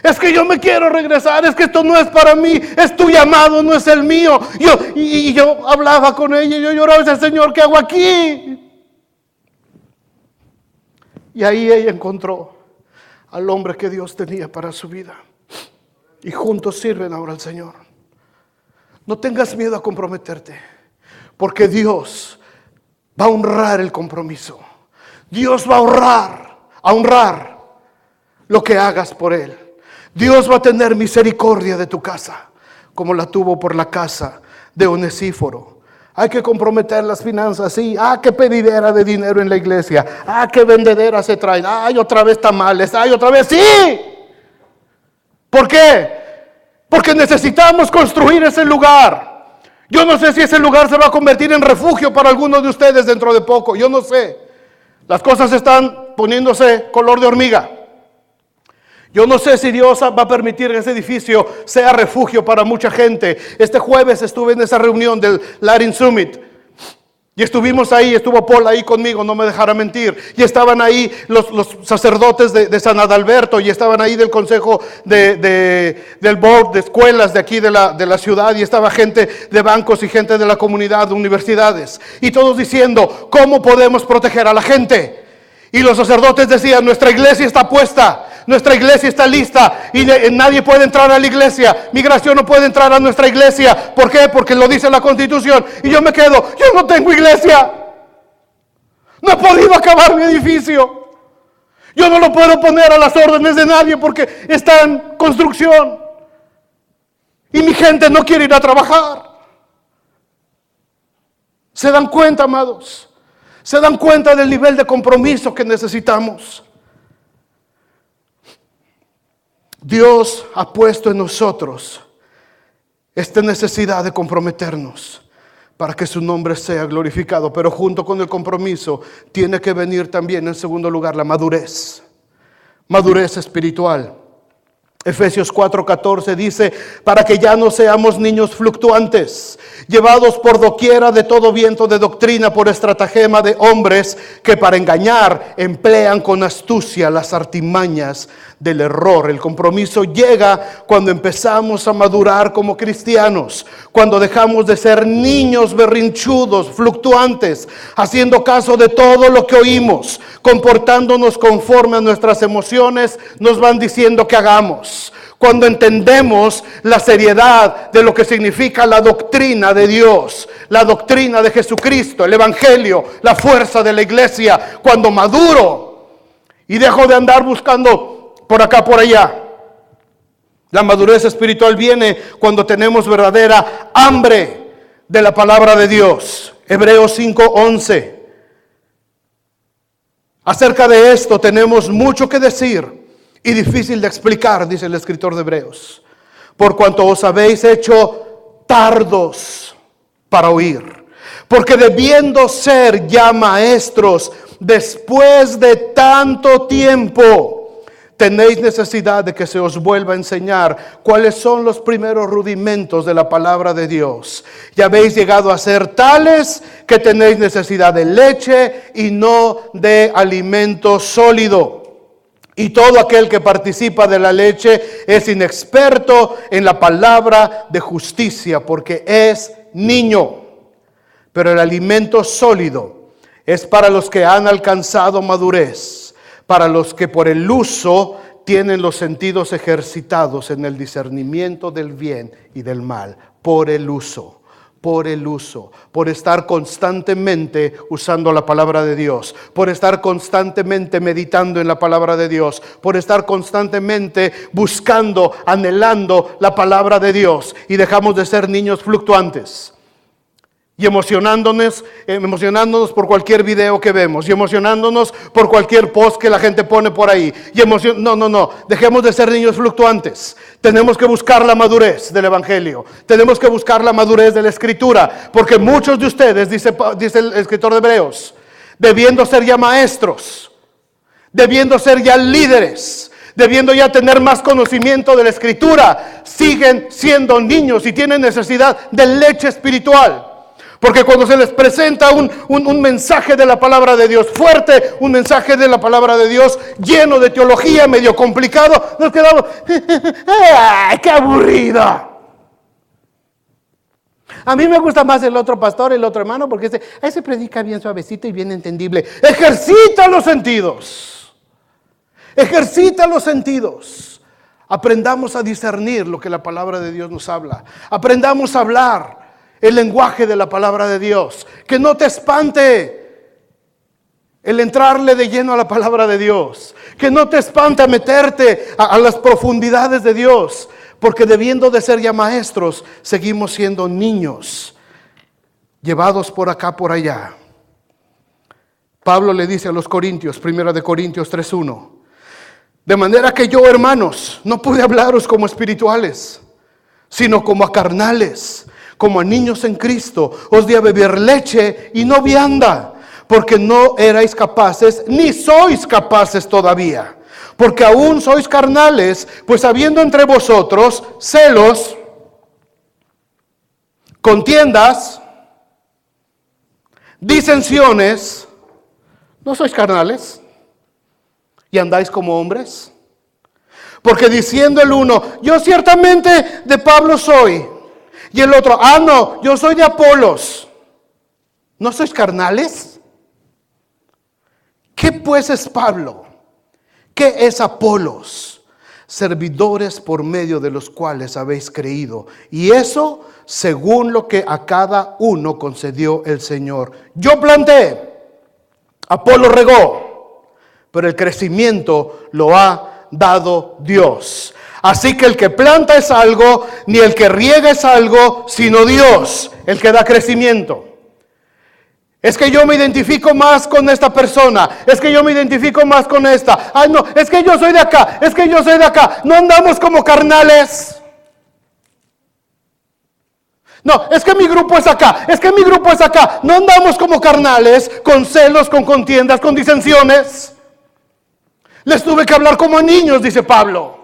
Speaker 1: Es que yo me quiero regresar, es que esto no es para mí, es tu llamado, no es el mío. Yo hablaba con ella y yo lloraba y decía, Señor, ¿qué hago aquí? Y ahí ella encontró al hombre que Dios tenía para su vida. Y juntos sirven ahora al Señor. No tengas miedo a comprometerte, porque Dios va a honrar el compromiso. Dios va a honrar lo que hagas por Él. Dios va a tener misericordia de tu casa, como la tuvo por la casa de Onesíforo. Hay que comprometer las finanzas, sí. Qué pedidera de dinero en la iglesia. Qué vendedera se traen. Otra vez tamales. Otra vez, sí. ¿Por qué? Porque necesitamos construir ese lugar. Yo no sé si ese lugar se va a convertir en refugio para algunos de ustedes dentro de poco. Yo no sé. Las cosas están poniéndose color de hormiga. Yo no sé si Dios va a permitir que ese edificio sea refugio para mucha gente. Este jueves estuve en esa reunión del Latin Summit. Y estuvimos ahí, estuvo Paul ahí conmigo, no me dejará mentir. Y estaban ahí los sacerdotes de San Adalberto, y estaban ahí del consejo del board de escuelas de aquí de la ciudad, y estaba gente de bancos y gente de la comunidad, de universidades. Y todos diciendo, ¿cómo podemos proteger a la gente? Y los sacerdotes decían, nuestra iglesia está puesta, nuestra iglesia está lista y nadie puede entrar a la iglesia. Migración no puede entrar a nuestra iglesia. ¿Por qué? Porque lo dice la Constitución. Y yo me quedo, yo no tengo iglesia. No he podido acabar mi edificio. Yo no lo puedo poner a las órdenes de nadie porque está en construcción. Y mi gente no quiere ir a trabajar. ¿Se dan cuenta, amados? ¿Se dan cuenta del nivel de compromiso que necesitamos? Dios ha puesto en nosotros esta necesidad de comprometernos para que su nombre sea glorificado. Pero junto con el compromiso tiene que venir también, en segundo lugar, la madurez. Madurez espiritual. Efesios 4:14 dice, para que ya no seamos niños fluctuantes, llevados por doquiera de todo viento de doctrina por estratagema de hombres que para engañar emplean con astucia las artimañas del error. El compromiso llega cuando empezamos a madurar como cristianos, cuando dejamos de ser niños berrinchudos, fluctuantes, haciendo caso de todo lo que oímos, comportándonos conforme a nuestras emociones nos van diciendo que hagamos. Cuando entendemos la seriedad de lo que significa la doctrina de Dios, la doctrina de Jesucristo, el Evangelio, la fuerza de la iglesia, cuando maduro y dejo de andar buscando por acá, por allá. La madurez espiritual viene cuando tenemos verdadera hambre de la palabra de Dios. Hebreos 5:11. Acerca de esto tenemos mucho que decir y difícil de explicar, dice el escritor de Hebreos, por cuanto os habéis hecho tardos para oír. Porque debiendo ser ya maestros después de tanto tiempo, tenéis necesidad de que se os vuelva a enseñar cuáles son los primeros rudimentos de la palabra de Dios. Ya habéis llegado a ser tales que tenéis necesidad de leche y no de alimento sólido. Y todo aquel que participa de la leche es inexperto en la palabra de justicia, porque es niño. Pero el alimento sólido es para los que han alcanzado madurez, para los que por el uso tienen los sentidos ejercitados en el discernimiento del bien y del mal. Por el uso, por estar constantemente usando la palabra de Dios, por estar constantemente meditando en la palabra de Dios, por estar constantemente buscando, anhelando la palabra de Dios, y dejamos de ser niños fluctuantes. Y emocionándonos por cualquier video que vemos, y emocionándonos por cualquier post que la gente pone por ahí. No, dejemos de ser niños fluctuantes. Tenemos que buscar la madurez del Evangelio. Tenemos que buscar la madurez de la Escritura, porque muchos de ustedes, dice el escritor de Hebreos, debiendo ser ya maestros, debiendo ser ya líderes, debiendo ya tener más conocimiento de la Escritura, siguen siendo niños y tienen necesidad de leche espiritual. Porque cuando se les presenta un mensaje de la palabra de Dios fuerte, un mensaje de la palabra de Dios lleno de teología, medio complicado, nos quedamos, ¡ay, qué aburrido! A mí me gusta más el otro pastor, el otro hermano, porque ese predica bien suavecito y bien entendible. Ejercita los sentidos. Ejercita los sentidos. Aprendamos a discernir lo que la palabra de Dios nos habla. Aprendamos a hablar el lenguaje de la palabra de Dios. Que no te espante el entrarle de lleno a la palabra de Dios. Que no te espante meterte a las profundidades de Dios. Porque debiendo de ser ya maestros, seguimos siendo niños, llevados por acá, por allá. Pablo le dice a los Corintios, 1 Corintios 3:1, de manera que yo, hermanos, no pude hablaros como espirituales, sino como a carnales, como a niños en Cristo. Os di a beber leche y no vianda, porque no erais capaces, ni sois capaces todavía. Porque aún sois carnales, pues habiendo entre vosotros celos, contiendas, disensiones, ¿no sois carnales? ¿Y andáis como hombres? Porque diciendo el uno, yo ciertamente de Pablo soy, y el otro, no, yo soy de Apolos. ¿No sois carnales? ¿Qué pues es Pablo? ¿Qué es Apolos? Servidores por medio de los cuales habéis creído. Y eso según lo que a cada uno concedió el Señor. Yo planté, Apolo regó, pero el crecimiento lo ha dado Dios. Así que el que planta es algo, ni el que riega es algo, sino Dios, el que da crecimiento. Es que yo me identifico más con esta persona, es que yo me identifico más con esta. Ay, no, es que yo soy de acá, es que yo soy de acá. No andamos como carnales. No, es que mi grupo es acá, es que mi grupo es acá. No andamos como carnales, con celos, con contiendas, con disensiones. Les tuve que hablar como a niños, dice Pablo.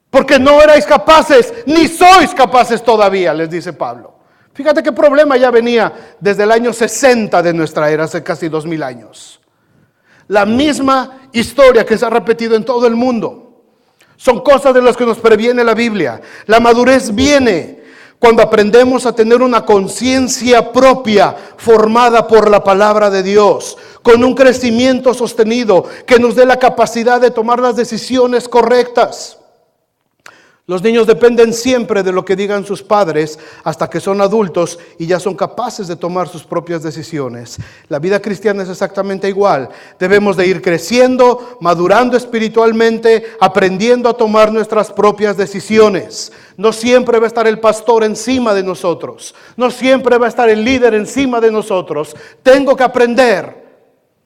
Speaker 1: Porque no erais capaces, ni sois capaces todavía, les dice Pablo. Fíjate qué problema ya venía desde el año 60 de nuestra era, hace casi 2000 años. La misma historia que se ha repetido en todo el mundo. Son cosas de las que nos previene la Biblia. La madurez viene cuando aprendemos a tener una conciencia propia formada por la palabra de Dios, con un crecimiento sostenido que nos dé la capacidad de tomar las decisiones correctas. Los niños dependen siempre de lo que digan sus padres hasta que son adultos y ya son capaces de tomar sus propias decisiones. La vida cristiana es exactamente igual. Debemos de ir creciendo, madurando espiritualmente, aprendiendo a tomar nuestras propias decisiones. No siempre va a estar el pastor encima de nosotros. No siempre va a estar el líder encima de nosotros. Tengo que aprender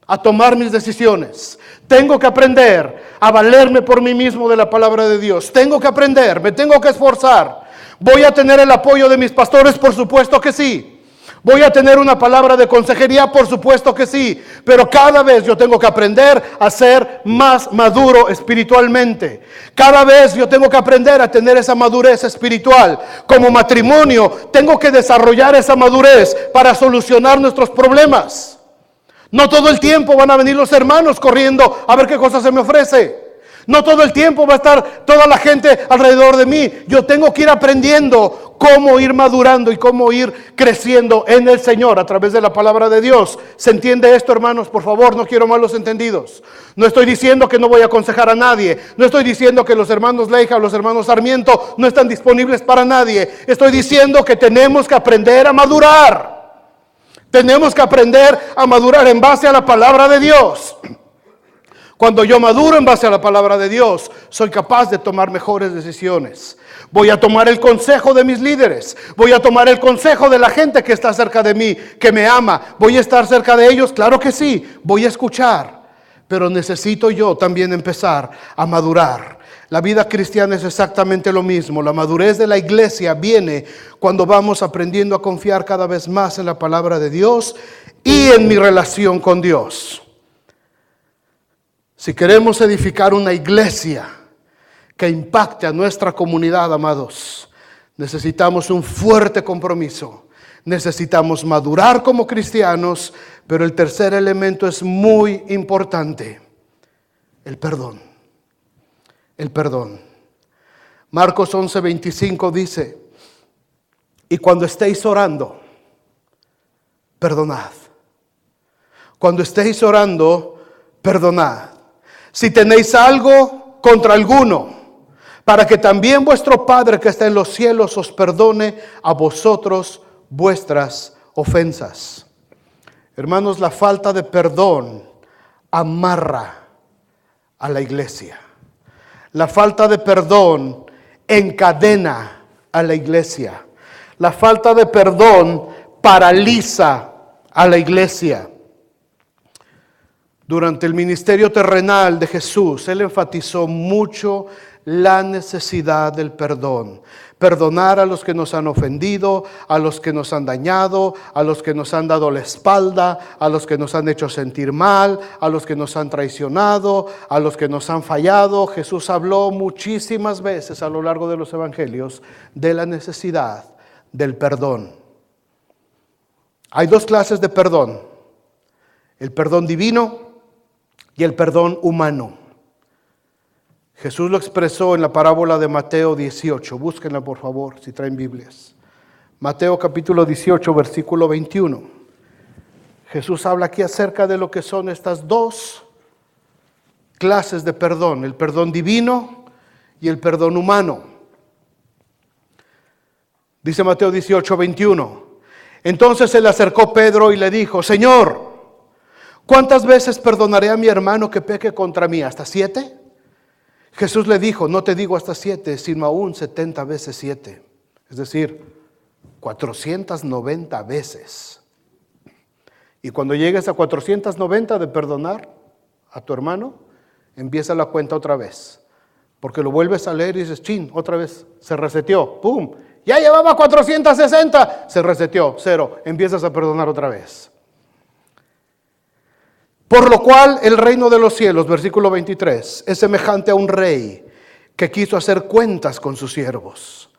Speaker 1: a tomar mis decisiones. Tengo que aprender a valerme por mí mismo de la palabra de Dios. Tengo que aprender, me tengo que esforzar. ¿Voy a tener el apoyo de mis pastores? Por supuesto que sí. ¿Voy a tener una palabra de consejería? Por supuesto que sí. Pero cada vez yo tengo que aprender a ser más maduro espiritualmente. Cada vez yo tengo que aprender a tener esa madurez espiritual. Como matrimonio, tengo que desarrollar esa madurez para solucionar nuestros problemas. No todo el tiempo van a venir los hermanos corriendo a ver qué cosa se me ofrece. No todo el tiempo va a estar toda la gente alrededor de mí. Yo tengo que ir aprendiendo cómo ir madurando y cómo ir creciendo en el Señor a través de la palabra de Dios. ¿Se entiende esto, hermanos? Por favor, no quiero malos entendidos. No estoy diciendo que no voy a aconsejar a nadie. No estoy diciendo que los hermanos Leija o los hermanos Sarmiento no están disponibles para nadie. Estoy diciendo que tenemos que aprender a madurar. Tenemos que aprender a madurar en base a la palabra de Dios. Cuando yo maduro en base a la palabra de Dios, soy capaz de tomar mejores decisiones. Voy a tomar el consejo de mis líderes. Voy a tomar el consejo de la gente que está cerca de mí, que me ama. ¿Voy a estar cerca de ellos? Claro que sí. Voy a escuchar. Pero necesito yo también empezar a madurar. La vida cristiana es exactamente lo mismo. La madurez de la iglesia viene cuando vamos aprendiendo a confiar cada vez más en la palabra de Dios y en mi relación con Dios. Si queremos edificar una iglesia que impacte a nuestra comunidad, amados, necesitamos un fuerte compromiso. Necesitamos madurar como cristianos, pero el tercer elemento es muy importante: el perdón. El perdón. Marcos 11:25 dice: y cuando estéis orando, perdonad. Cuando estéis orando, perdonad. Si tenéis algo contra alguno, para que también vuestro Padre que está en los cielos os perdone a vosotros vuestras ofensas. Hermanos, la falta de perdón amarra a la iglesia. La falta de perdón encadena a la iglesia. La falta de perdón paraliza a la iglesia. Durante el ministerio terrenal de Jesús, Él enfatizó mucho la necesidad del perdón. Perdonar a los que nos han ofendido, a los que nos han dañado, a los que nos han dado la espalda, a los que nos han hecho sentir mal, a los que nos han traicionado, a los que nos han fallado. Jesús habló muchísimas veces a lo largo de los evangelios de la necesidad del perdón. Hay dos clases de perdón: el perdón divino y el perdón humano. Jesús lo expresó en la parábola de Mateo 18. Búsquenla, por favor, si traen Biblias. Mateo capítulo 18, versículo 21. Jesús habla aquí acerca de lo que son estas dos clases de perdón: el perdón divino y el perdón humano. Dice Mateo 18, 21. Entonces se le acercó Pedro y le dijo: Señor, ¿cuántas veces perdonaré a mi hermano que peque contra mí? ¿Hasta 7? Jesús le dijo: no te digo hasta 7, sino aún 70 veces 7. Es decir, 490 veces. Y cuando llegues a 490 de perdonar a tu hermano, empieza la cuenta otra vez. Porque lo vuelves a leer y dices: chin, otra vez se reseteó. ¡Pum! Ya llevaba 460, se reseteó, 0. Empiezas a perdonar otra vez. Por lo cual el reino de los cielos, versículo 23, es semejante a un rey que quiso hacer cuentas con sus siervos.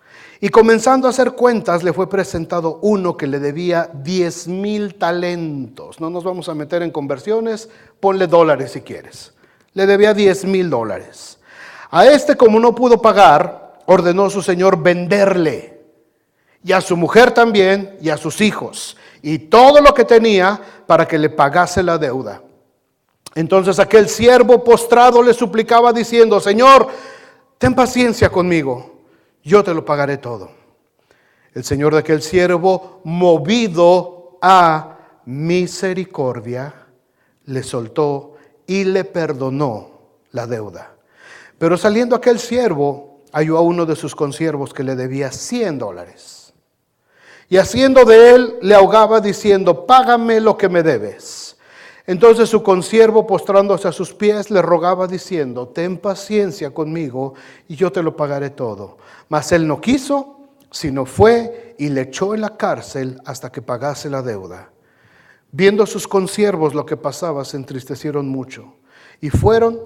Speaker 1: Y comenzando a hacer cuentas, le fue presentado uno que le debía 10,000 talentos. No nos vamos a meter en conversiones, ponle dólares si quieres. Le debía 10,000 dólares. A este, como no pudo pagar, ordenó su señor venderle, y a su mujer también, y a sus hijos, y todo lo que tenía, para que le pagase la deuda. Entonces aquel siervo postrado le suplicaba diciendo: Señor, ten paciencia conmigo, yo te lo pagaré todo. El señor de aquel siervo, movido a misericordia, le soltó y le perdonó la deuda. Pero saliendo aquel siervo, halló a uno de sus consiervos que le debía $100. Y haciendo de él, le ahogaba diciendo, págame lo que me debes. Entonces su consiervo, postrándose a sus pies, le rogaba diciendo, ten paciencia conmigo y yo te lo pagaré todo. Mas él no quiso, sino fue y le echó en la cárcel hasta que pagase la deuda. Viendo sus consiervos lo que pasaba, se entristecieron mucho y fueron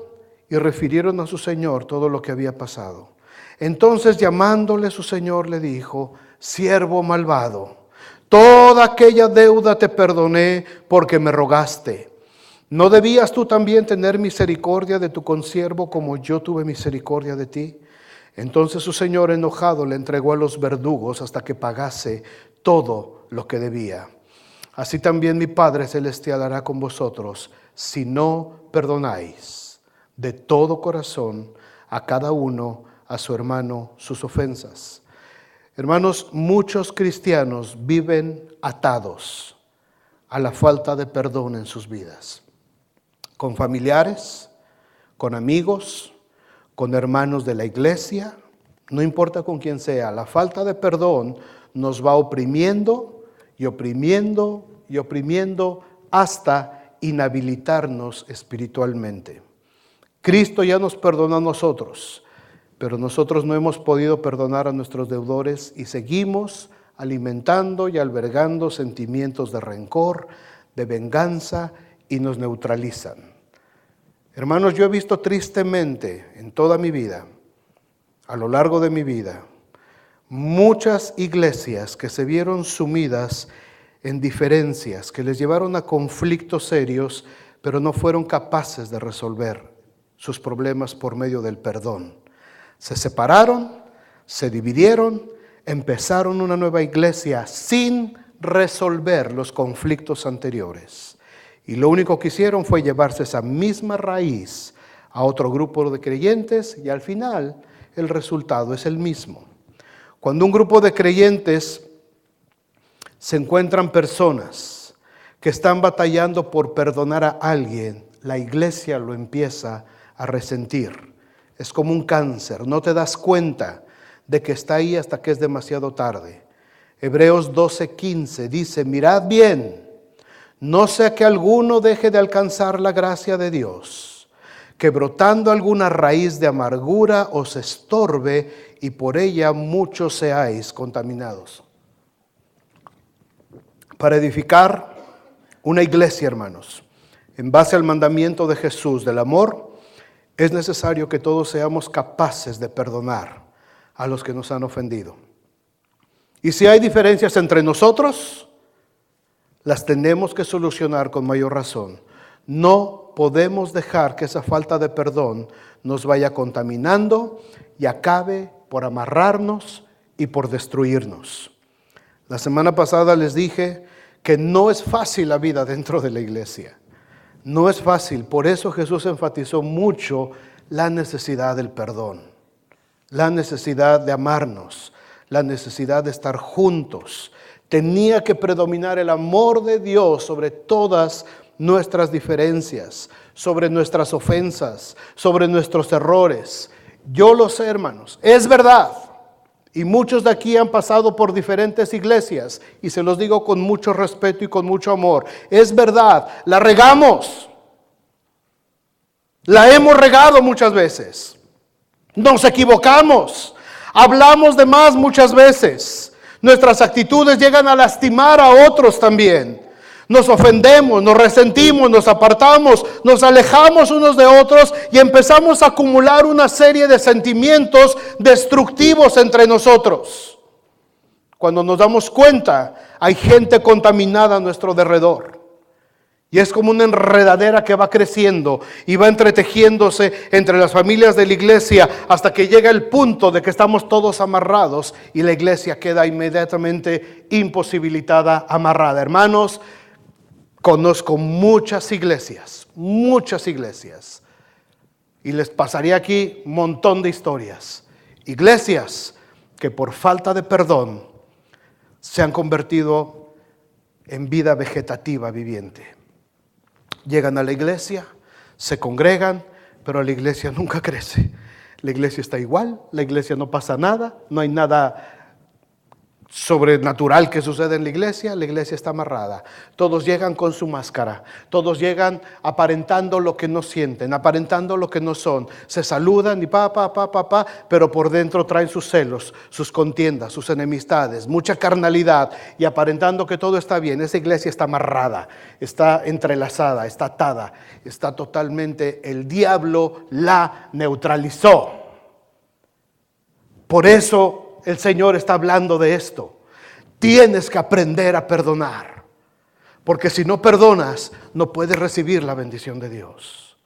Speaker 1: y refirieron a su señor todo lo que había pasado. Entonces llamándole su señor le dijo, siervo malvado, toda aquella deuda te perdoné porque me rogaste. ¿No debías tú también tener misericordia de tu consiervo como yo tuve misericordia de ti? Entonces su señor enojado le entregó a los verdugos hasta que pagase todo lo que debía. Así también mi Padre Celestial hará con vosotros si no perdonáis de todo corazón a cada uno, a su hermano, sus ofensas. Hermanos, muchos cristianos viven atados a la falta de perdón en sus vidas. Con familiares, con amigos, con hermanos de la iglesia, no importa con quién sea, la falta de perdón nos va oprimiendo y oprimiendo y oprimiendo hasta inhabilitarnos espiritualmente. Cristo ya nos perdonó a nosotros, pero nosotros no hemos podido perdonar a nuestros deudores y seguimos alimentando y albergando sentimientos de rencor, de venganza y nos neutralizan. Hermanos, yo he visto tristemente en toda mi vida, a lo largo de mi vida, muchas iglesias que se vieron sumidas en diferencias, que les llevaron a conflictos serios, pero no fueron capaces de resolver sus problemas por medio del perdón. Se separaron, se dividieron, empezaron una nueva iglesia sin resolver los conflictos anteriores. Y lo único que hicieron fue llevarse esa misma raíz a otro grupo de creyentes y al final el resultado es el mismo. Cuando un grupo de creyentes se encuentran personas que están batallando por perdonar a alguien, la iglesia lo empieza a resentir. Es como un cáncer, no te das cuenta de que está ahí hasta que es demasiado tarde. Hebreos 12:15 dice, mirad bien, no sea que alguno deje de alcanzar la gracia de Dios, que brotando alguna raíz de amargura os estorbe y por ella muchos seáis contaminados. Para edificar una iglesia, hermanos, en base al mandamiento de Jesús del amor, es necesario que todos seamos capaces de perdonar a los que nos han ofendido. Y si hay diferencias entre nosotros, las tenemos que solucionar con mayor razón. No podemos dejar que esa falta de perdón nos vaya contaminando y acabe por amarrarnos y por destruirnos. La semana pasada les dije que no es fácil la vida dentro de la iglesia. No es fácil, por eso Jesús enfatizó mucho la necesidad del perdón, la necesidad de amarnos, la necesidad de estar juntos. Tenía que predominar el amor de Dios sobre todas nuestras diferencias, sobre nuestras ofensas, sobre nuestros errores. Yo lo sé, hermanos, es verdad. Y muchos de aquí han pasado por diferentes iglesias y se los digo con mucho respeto y con mucho amor. Es verdad, la regamos. La hemos regado muchas veces. Nos equivocamos. Hablamos de más muchas veces. Nuestras actitudes llegan a lastimar a otros también. Nos ofendemos, nos resentimos, nos apartamos, nos alejamos unos de otros y empezamos a acumular una serie de sentimientos destructivos entre nosotros. Cuando nos damos cuenta, hay gente contaminada a nuestro derredor. Y es como una enredadera que va creciendo y va entretejiéndose entre las familias de la iglesia hasta que llega el punto de que estamos todos amarrados y la iglesia queda inmediatamente imposibilitada, amarrada. Hermanos, conozco muchas iglesias, y les pasaría aquí un montón de historias. Iglesias que por falta de perdón se han convertido en vida vegetativa viviente. Llegan a la iglesia, se congregan, pero la iglesia nunca crece. La iglesia está igual, la iglesia no pasa nada, no hay nada sobrenatural que sucede en la iglesia está amarrada. Todos llegan con su máscara, todos llegan aparentando lo que no sienten, aparentando lo que no son. Se saludan y pero por dentro traen sus celos, sus contiendas, sus enemistades, mucha carnalidad y aparentando que todo está bien. Esa iglesia está amarrada, está entrelazada, está atada, está totalmente, el diablo la neutralizó. Por eso el Señor está hablando de esto. Tienes que aprender a perdonar. Porque si no perdonas, no puedes recibir la bendición de Dios.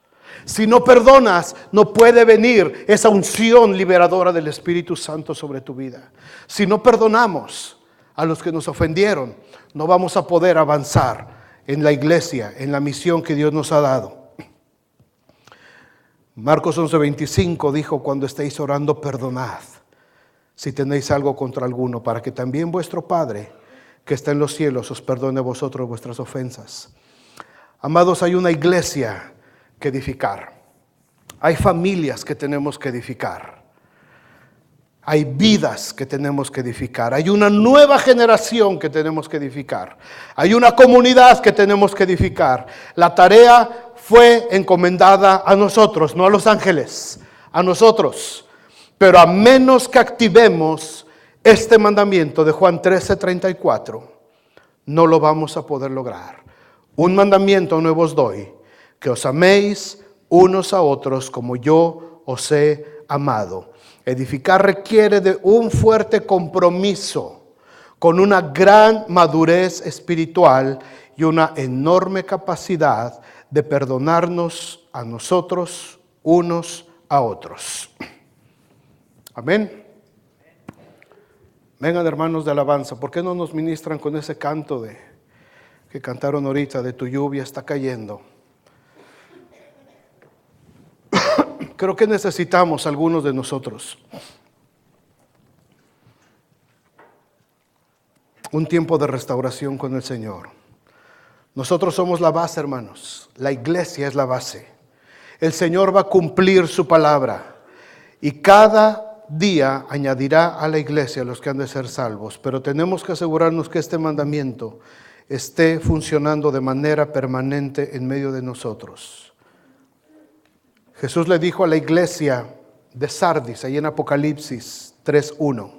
Speaker 1: Si no perdonas, no puede venir esa unción liberadora del Espíritu Santo sobre tu vida. Si no perdonamos a los que nos ofendieron, no vamos a poder avanzar en la iglesia, en la misión que Dios nos ha dado. Marcos 11:25 dijo: cuando estéis orando, perdonad si tenéis algo contra alguno, para que también vuestro Padre que está en los cielos os perdone a vosotros vuestras ofensas. Amados, hay una iglesia que edificar. Hay familias que tenemos que edificar. Hay vidas que tenemos que edificar. Hay una nueva generación que tenemos que edificar. Hay una comunidad que tenemos que edificar. La tarea fue encomendada a nosotros, no a los ángeles, a nosotros. Pero a menos que activemos este mandamiento de Juan 13:34, no lo vamos a poder lograr. Un mandamiento nuevo os doy, que os améis unos a otros como yo os he amado. Edificar requiere de un fuerte compromiso, con una gran madurez espiritual y una enorme capacidad de perdonarnos a nosotros unos a otros. Amén. Vengan, hermanos de alabanza, ¿por qué no nos ministran con ese canto que cantaron ahorita, de tu lluvia está cayendo? Creo que necesitamos algunos de nosotros un tiempo de restauración con el Señor. Nosotros somos la base, hermanos. La iglesia es la base. El Señor va a cumplir su palabra y cada día añadirá a la iglesia los que han de ser salvos, pero tenemos que asegurarnos que este mandamiento esté funcionando de manera permanente en medio de nosotros. Jesús le dijo a la iglesia de Sardis, ahí en Apocalipsis 3:1: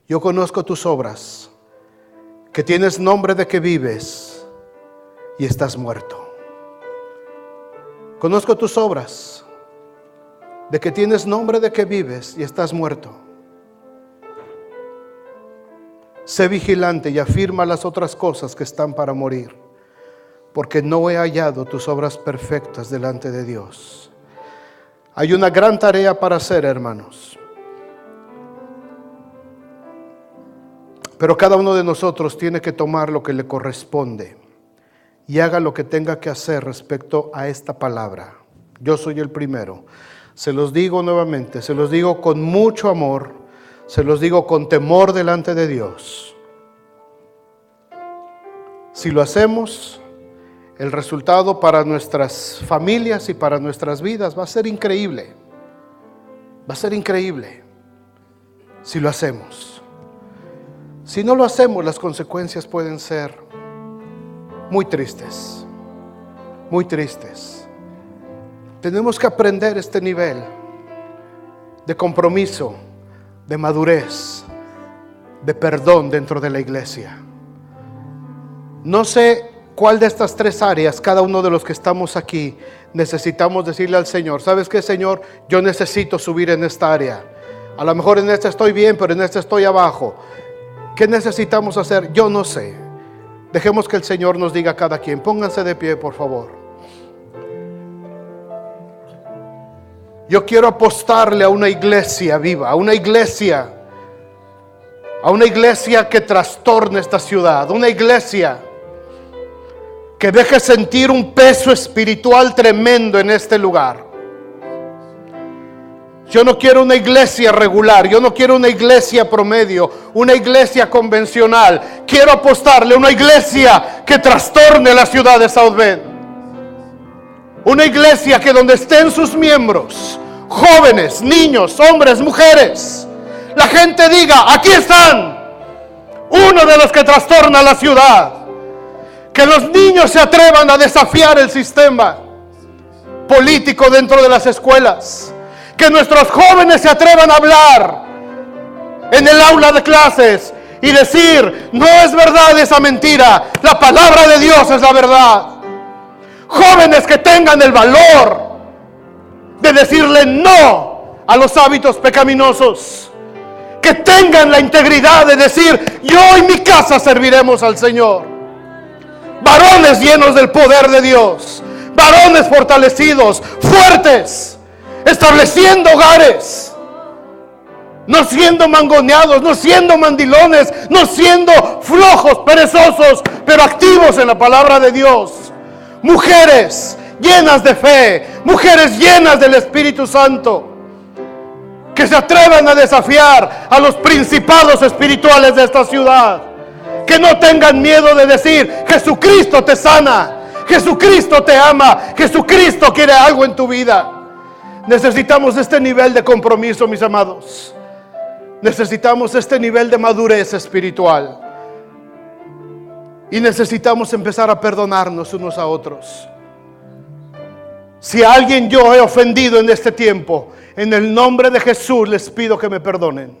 Speaker 1: yo conozco tus obras, que tienes nombre de que vives y estás muerto. Conozco tus obras, de que tienes nombre de que vives y estás muerto. Sé vigilante y afirma las otras cosas que están para morir, porque no he hallado tus obras perfectas delante de Dios. Hay una gran tarea para hacer, hermanos. Pero cada uno de nosotros tiene que tomar lo que le corresponde y haga lo que tenga que hacer respecto a esta palabra. Yo soy el primero. Se los digo nuevamente, se los digo con mucho amor, se los digo con temor delante de Dios. Si lo hacemos, el resultado para nuestras familias y para nuestras vidas va a ser increíble. Va a ser increíble si lo hacemos. Si no lo hacemos, las consecuencias pueden ser muy tristes, muy tristes. Tenemos que aprender este nivel de compromiso, de madurez, de perdón dentro de la iglesia. No sé cuál de estas tres áreas, cada uno de los que estamos aquí, necesitamos decirle al Señor: ¿sabes qué, Señor? Yo necesito subir en esta área. A lo mejor en esta estoy bien, pero en esta estoy abajo. ¿Qué necesitamos hacer? Yo no sé. Dejemos que el Señor nos diga a cada quien. Pónganse de pie, por favor. Yo quiero apostarle a una iglesia viva, a una iglesia que trastorne esta ciudad, una iglesia que deje sentir un peso espiritual tremendo en este lugar. Yo no quiero una iglesia regular, yo no quiero una iglesia promedio, una iglesia convencional. Quiero apostarle a una iglesia que trastorne la ciudad de South Bend. Una iglesia que donde estén sus miembros, jóvenes, niños, hombres, mujeres, la gente diga, aquí están, uno de los que trastorna la ciudad. Que los niños se atrevan a desafiar el sistema político dentro de las escuelas. Que nuestros jóvenes se atrevan a hablar en el aula de clases y decir, no es verdad esa mentira, la palabra de Dios es la verdad. Jóvenes que tengan el valor de decirle no a los hábitos pecaminosos. Que tengan la integridad de decir, yo y mi casa serviremos al Señor. Varones llenos del poder de Dios, varones fortalecidos, fuertes, estableciendo hogares, no siendo mangoneados, no siendo mandilones, no siendo flojos, perezosos, pero activos en la palabra de Dios. Mujeres llenas de fe, mujeres llenas del Espíritu Santo, que se atrevan a desafiar a los principados espirituales de esta ciudad. Que no tengan miedo de decir, Jesucristo te sana, Jesucristo te ama, Jesucristo quiere algo en tu vida. Necesitamos este nivel de compromiso, mis amados. Necesitamos este nivel de madurez espiritual. Y necesitamos empezar a perdonarnos unos a otros. Si a alguien yo he ofendido en este tiempo, en el nombre de Jesús les pido que me perdonen.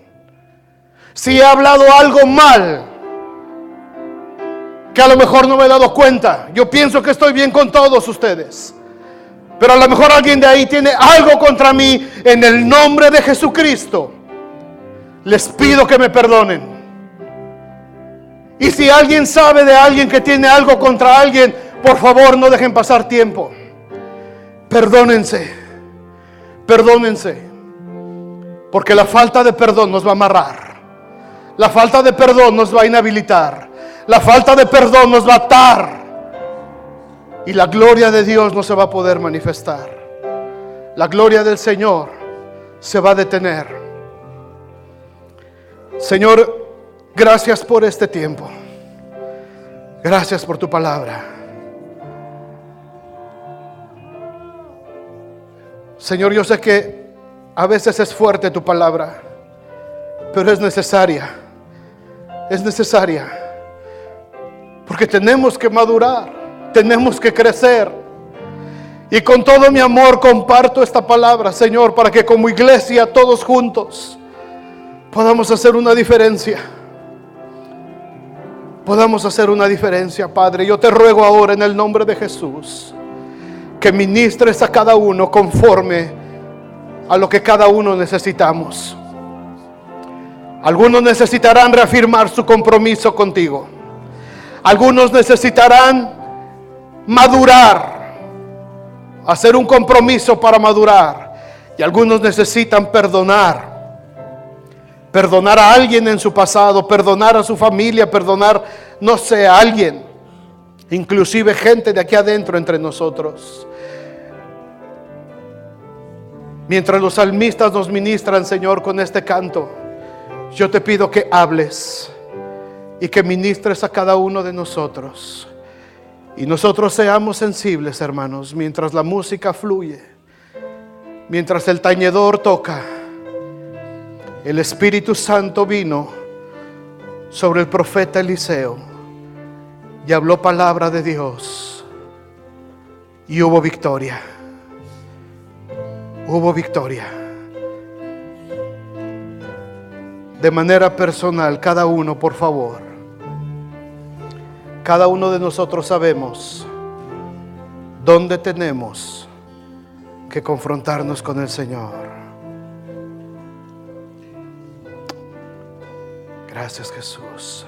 Speaker 1: Si he hablado algo mal, que a lo mejor no me he dado cuenta, yo pienso que estoy bien con todos ustedes, pero a lo mejor alguien de ahí tiene algo contra mí, en el nombre de Jesucristo les pido que me perdonen. Y si alguien sabe de alguien que tiene algo contra alguien, por favor no dejen pasar tiempo. Perdónense, perdónense, porque la falta de perdón nos va a amarrar, la falta de perdón nos va a inhabilitar, la falta de perdón nos va a atar, y la gloria de Dios no se va a poder manifestar. La gloria del Señor se va a detener. Señor, gracias por este tiempo. Gracias por tu palabra. Señor, yo sé que a veces es fuerte tu palabra, pero es necesaria. Es necesaria. Porque tenemos que madurar, tenemos que crecer. Y con todo mi amor comparto esta palabra, Señor, para que como iglesia todos juntos podamos hacer una diferencia. Podamos hacer una diferencia, Padre. Yo te ruego ahora en el nombre de Jesús que ministres a cada uno conforme a lo que cada uno necesitamos. Algunos necesitarán reafirmar su compromiso contigo. Algunos necesitarán madurar, hacer un compromiso para madurar. Y algunos necesitan perdonar. Perdonar a alguien en su pasado, perdonar a su familia, perdonar, no sé, a alguien. Inclusive gente de aquí adentro entre nosotros. Mientras los salmistas nos ministran, Señor, con este canto, yo te pido que hables y que ministres a cada uno de nosotros. Y nosotros seamos sensibles, hermanos, mientras la música fluye, mientras el tañedor toca. El Espíritu Santo vino sobre el profeta Eliseo y habló palabra de Dios. Y hubo victoria. Hubo victoria. De manera personal, cada uno, por favor. Cada uno de nosotros sabemos dónde tenemos que confrontarnos con el Señor. Gracias, Jesús.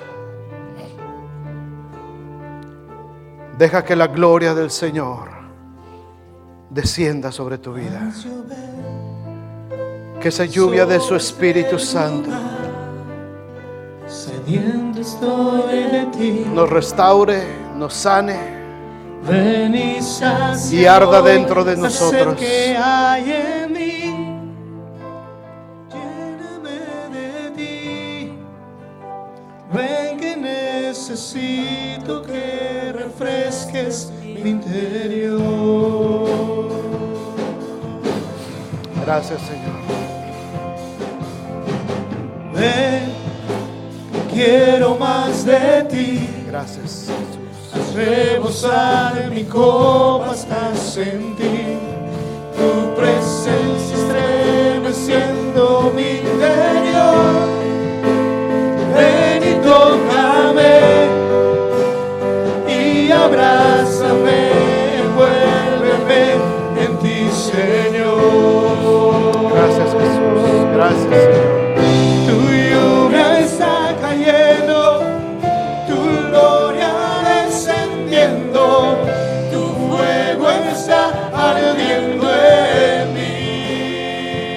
Speaker 1: Deja que la gloria del Señor descienda sobre tu vida. Que esa lluvia de su Espíritu Santo nos restaure, nos sane y arda dentro de nosotros.
Speaker 2: necesito que refresques mi interior.
Speaker 1: Gracias, Señor.
Speaker 2: Ven, quiero más de ti.
Speaker 1: Gracias, Jesús.
Speaker 2: Rebosar mi copa hasta sentir tu presencia estremeciendo mi interior. Ven y tócame y abrázame, envuélveme en ti, Señor.
Speaker 1: Gracias, Jesús. Gracias, Señor.
Speaker 2: Tu lluvia está cayendo, tu gloria descendiendo, tu fuego está ardiendo en mí.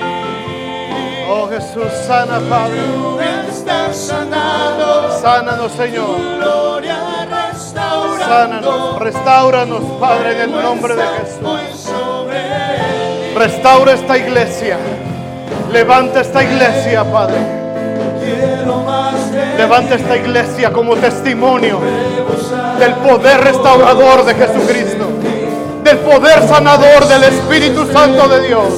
Speaker 1: Oh Jesús, sana, Padre.
Speaker 2: Tu lluvia está sanando,
Speaker 1: Sánanos,
Speaker 2: tu
Speaker 1: Señor.
Speaker 2: gloria restaurando.
Speaker 1: Sánanos, restauranos, Padre, en el nombre de Jesús.
Speaker 2: Hoy sobre mí.
Speaker 1: Restaura esta iglesia. Levanta esta iglesia, Padre.
Speaker 2: Quiero más de
Speaker 1: Levanta esta iglesia como testimonio
Speaker 2: rebosar
Speaker 1: del poder restaurador de Jesucristo, del poder sanador del Espíritu Santo de Dios.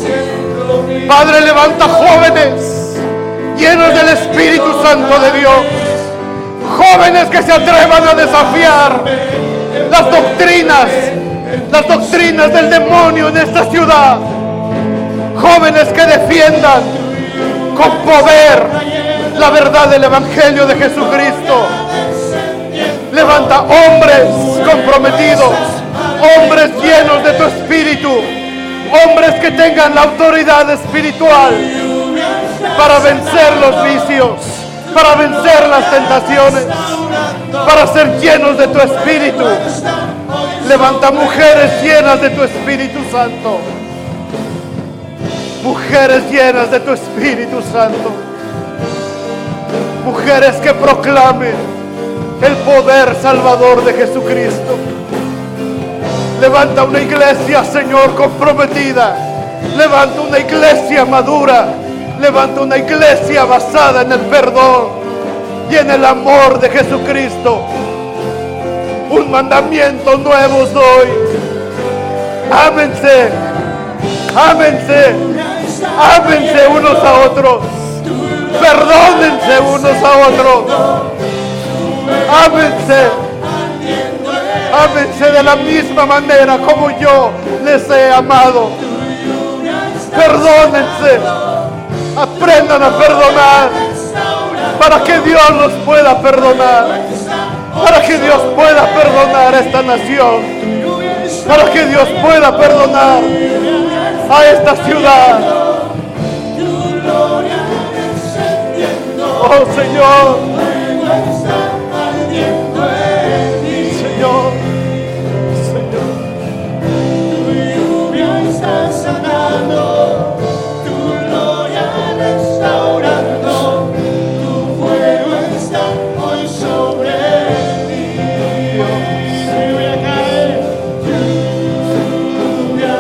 Speaker 1: Padre, levanta jóvenes llenos del Espíritu Santo de Dios, jóvenes que se atrevan a desafiar las doctrinas del demonio en esta ciudad, jóvenes que defiendan con poder la verdad del Evangelio de Jesucristo. Levanta hombres comprometidos, hombres llenos de tu Espíritu, hombres que tengan la autoridad espiritual para vencer los vicios, para vencer las tentaciones, para ser llenos de tu Espíritu. Levanta mujeres llenas de tu Espíritu Santo, mujeres llenas de tu Espíritu Santo, mujeres que proclamen el poder salvador de Jesucristo. Levanta una iglesia, Señor, comprometida. Levanta una iglesia madura. Levanta una iglesia basada en el perdón y en el amor de Jesucristo. Un mandamiento nuevo os doy: ámense, ámense, ámense unos a otros, perdónense unos a otros, ámense, ámense de la misma manera como yo les he amado. Perdónense, aprendan a perdonar para que Dios los pueda perdonar, para que Dios pueda perdonar a esta nación, para que Dios pueda perdonar a esta ciudad. Oh Señor, Señor, Señor.
Speaker 2: Tu lluvia está sanando, tu gloria restaurando, tu fuego está hoy sobre mí. Lluvia cae, lluvia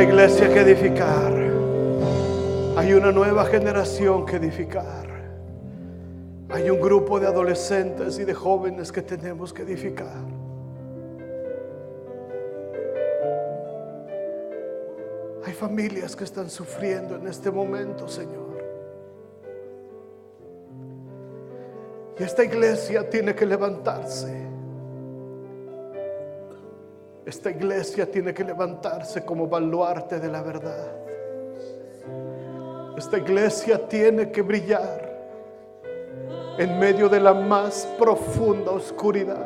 Speaker 1: iglesia que edificar. Hay una nueva generación que edificar. Hay un grupo de adolescentes y de jóvenes que tenemos que edificar. Hay familias que están sufriendo en este momento, Señor. Y esta iglesia tiene que levantarse. Esta iglesia tiene que levantarse como baluarte de la verdad. Esta iglesia tiene que brillar en medio de la más profunda oscuridad.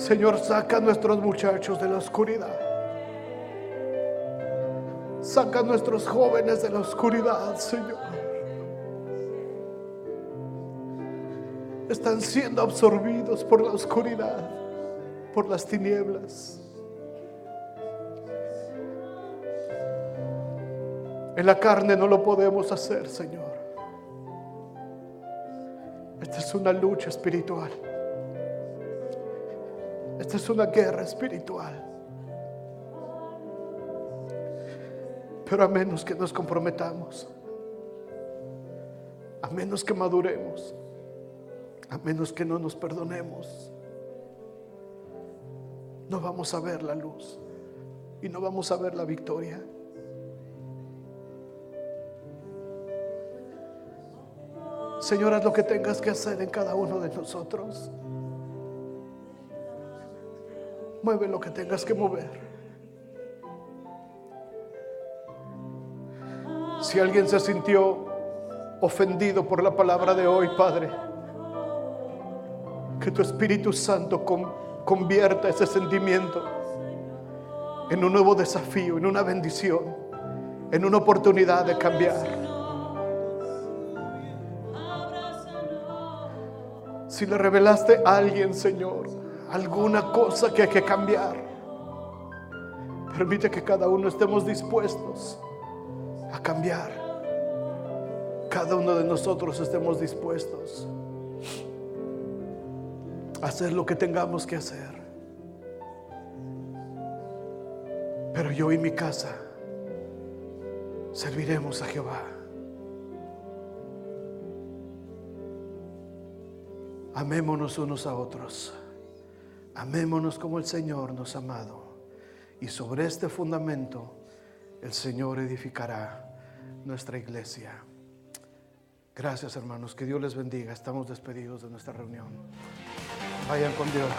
Speaker 1: Señor, saca a nuestros muchachos de la oscuridad. Saca a nuestros jóvenes de la oscuridad, Señor. Están siendo absorbidos por la oscuridad, por las tinieblas. En la carne no lo podemos hacer, Señor. Esta es una lucha espiritual. Esta es una guerra espiritual. Pero a menos que nos comprometamos, a menos que maduremos, a menos que no nos perdonemos, no vamos a ver la luz y no vamos a ver la victoria. Señor, haz lo que tengas que hacer en cada uno de nosotros. Mueve lo que tengas que mover. Si alguien se sintió ofendido por la palabra de hoy, Padre, que tu Espíritu Santo convierta ese sentimiento en un nuevo desafío, en una bendición, en una oportunidad de cambiar. Si le revelaste a alguien, Señor, alguna cosa que hay que cambiar, permite que cada uno estemos dispuestos a cambiar. Cada uno de nosotros estemos dispuestos a hacer lo que tengamos que hacer. Pero yo y mi casa serviremos a Jehová. Amémonos unos a otros. Amémonos como el Señor nos ha amado. Y sobre este fundamento el Señor edificará nuestra iglesia. Gracias, hermanos. Que Dios les bendiga. Estamos despedidos de nuestra reunión. Vayan con Dios.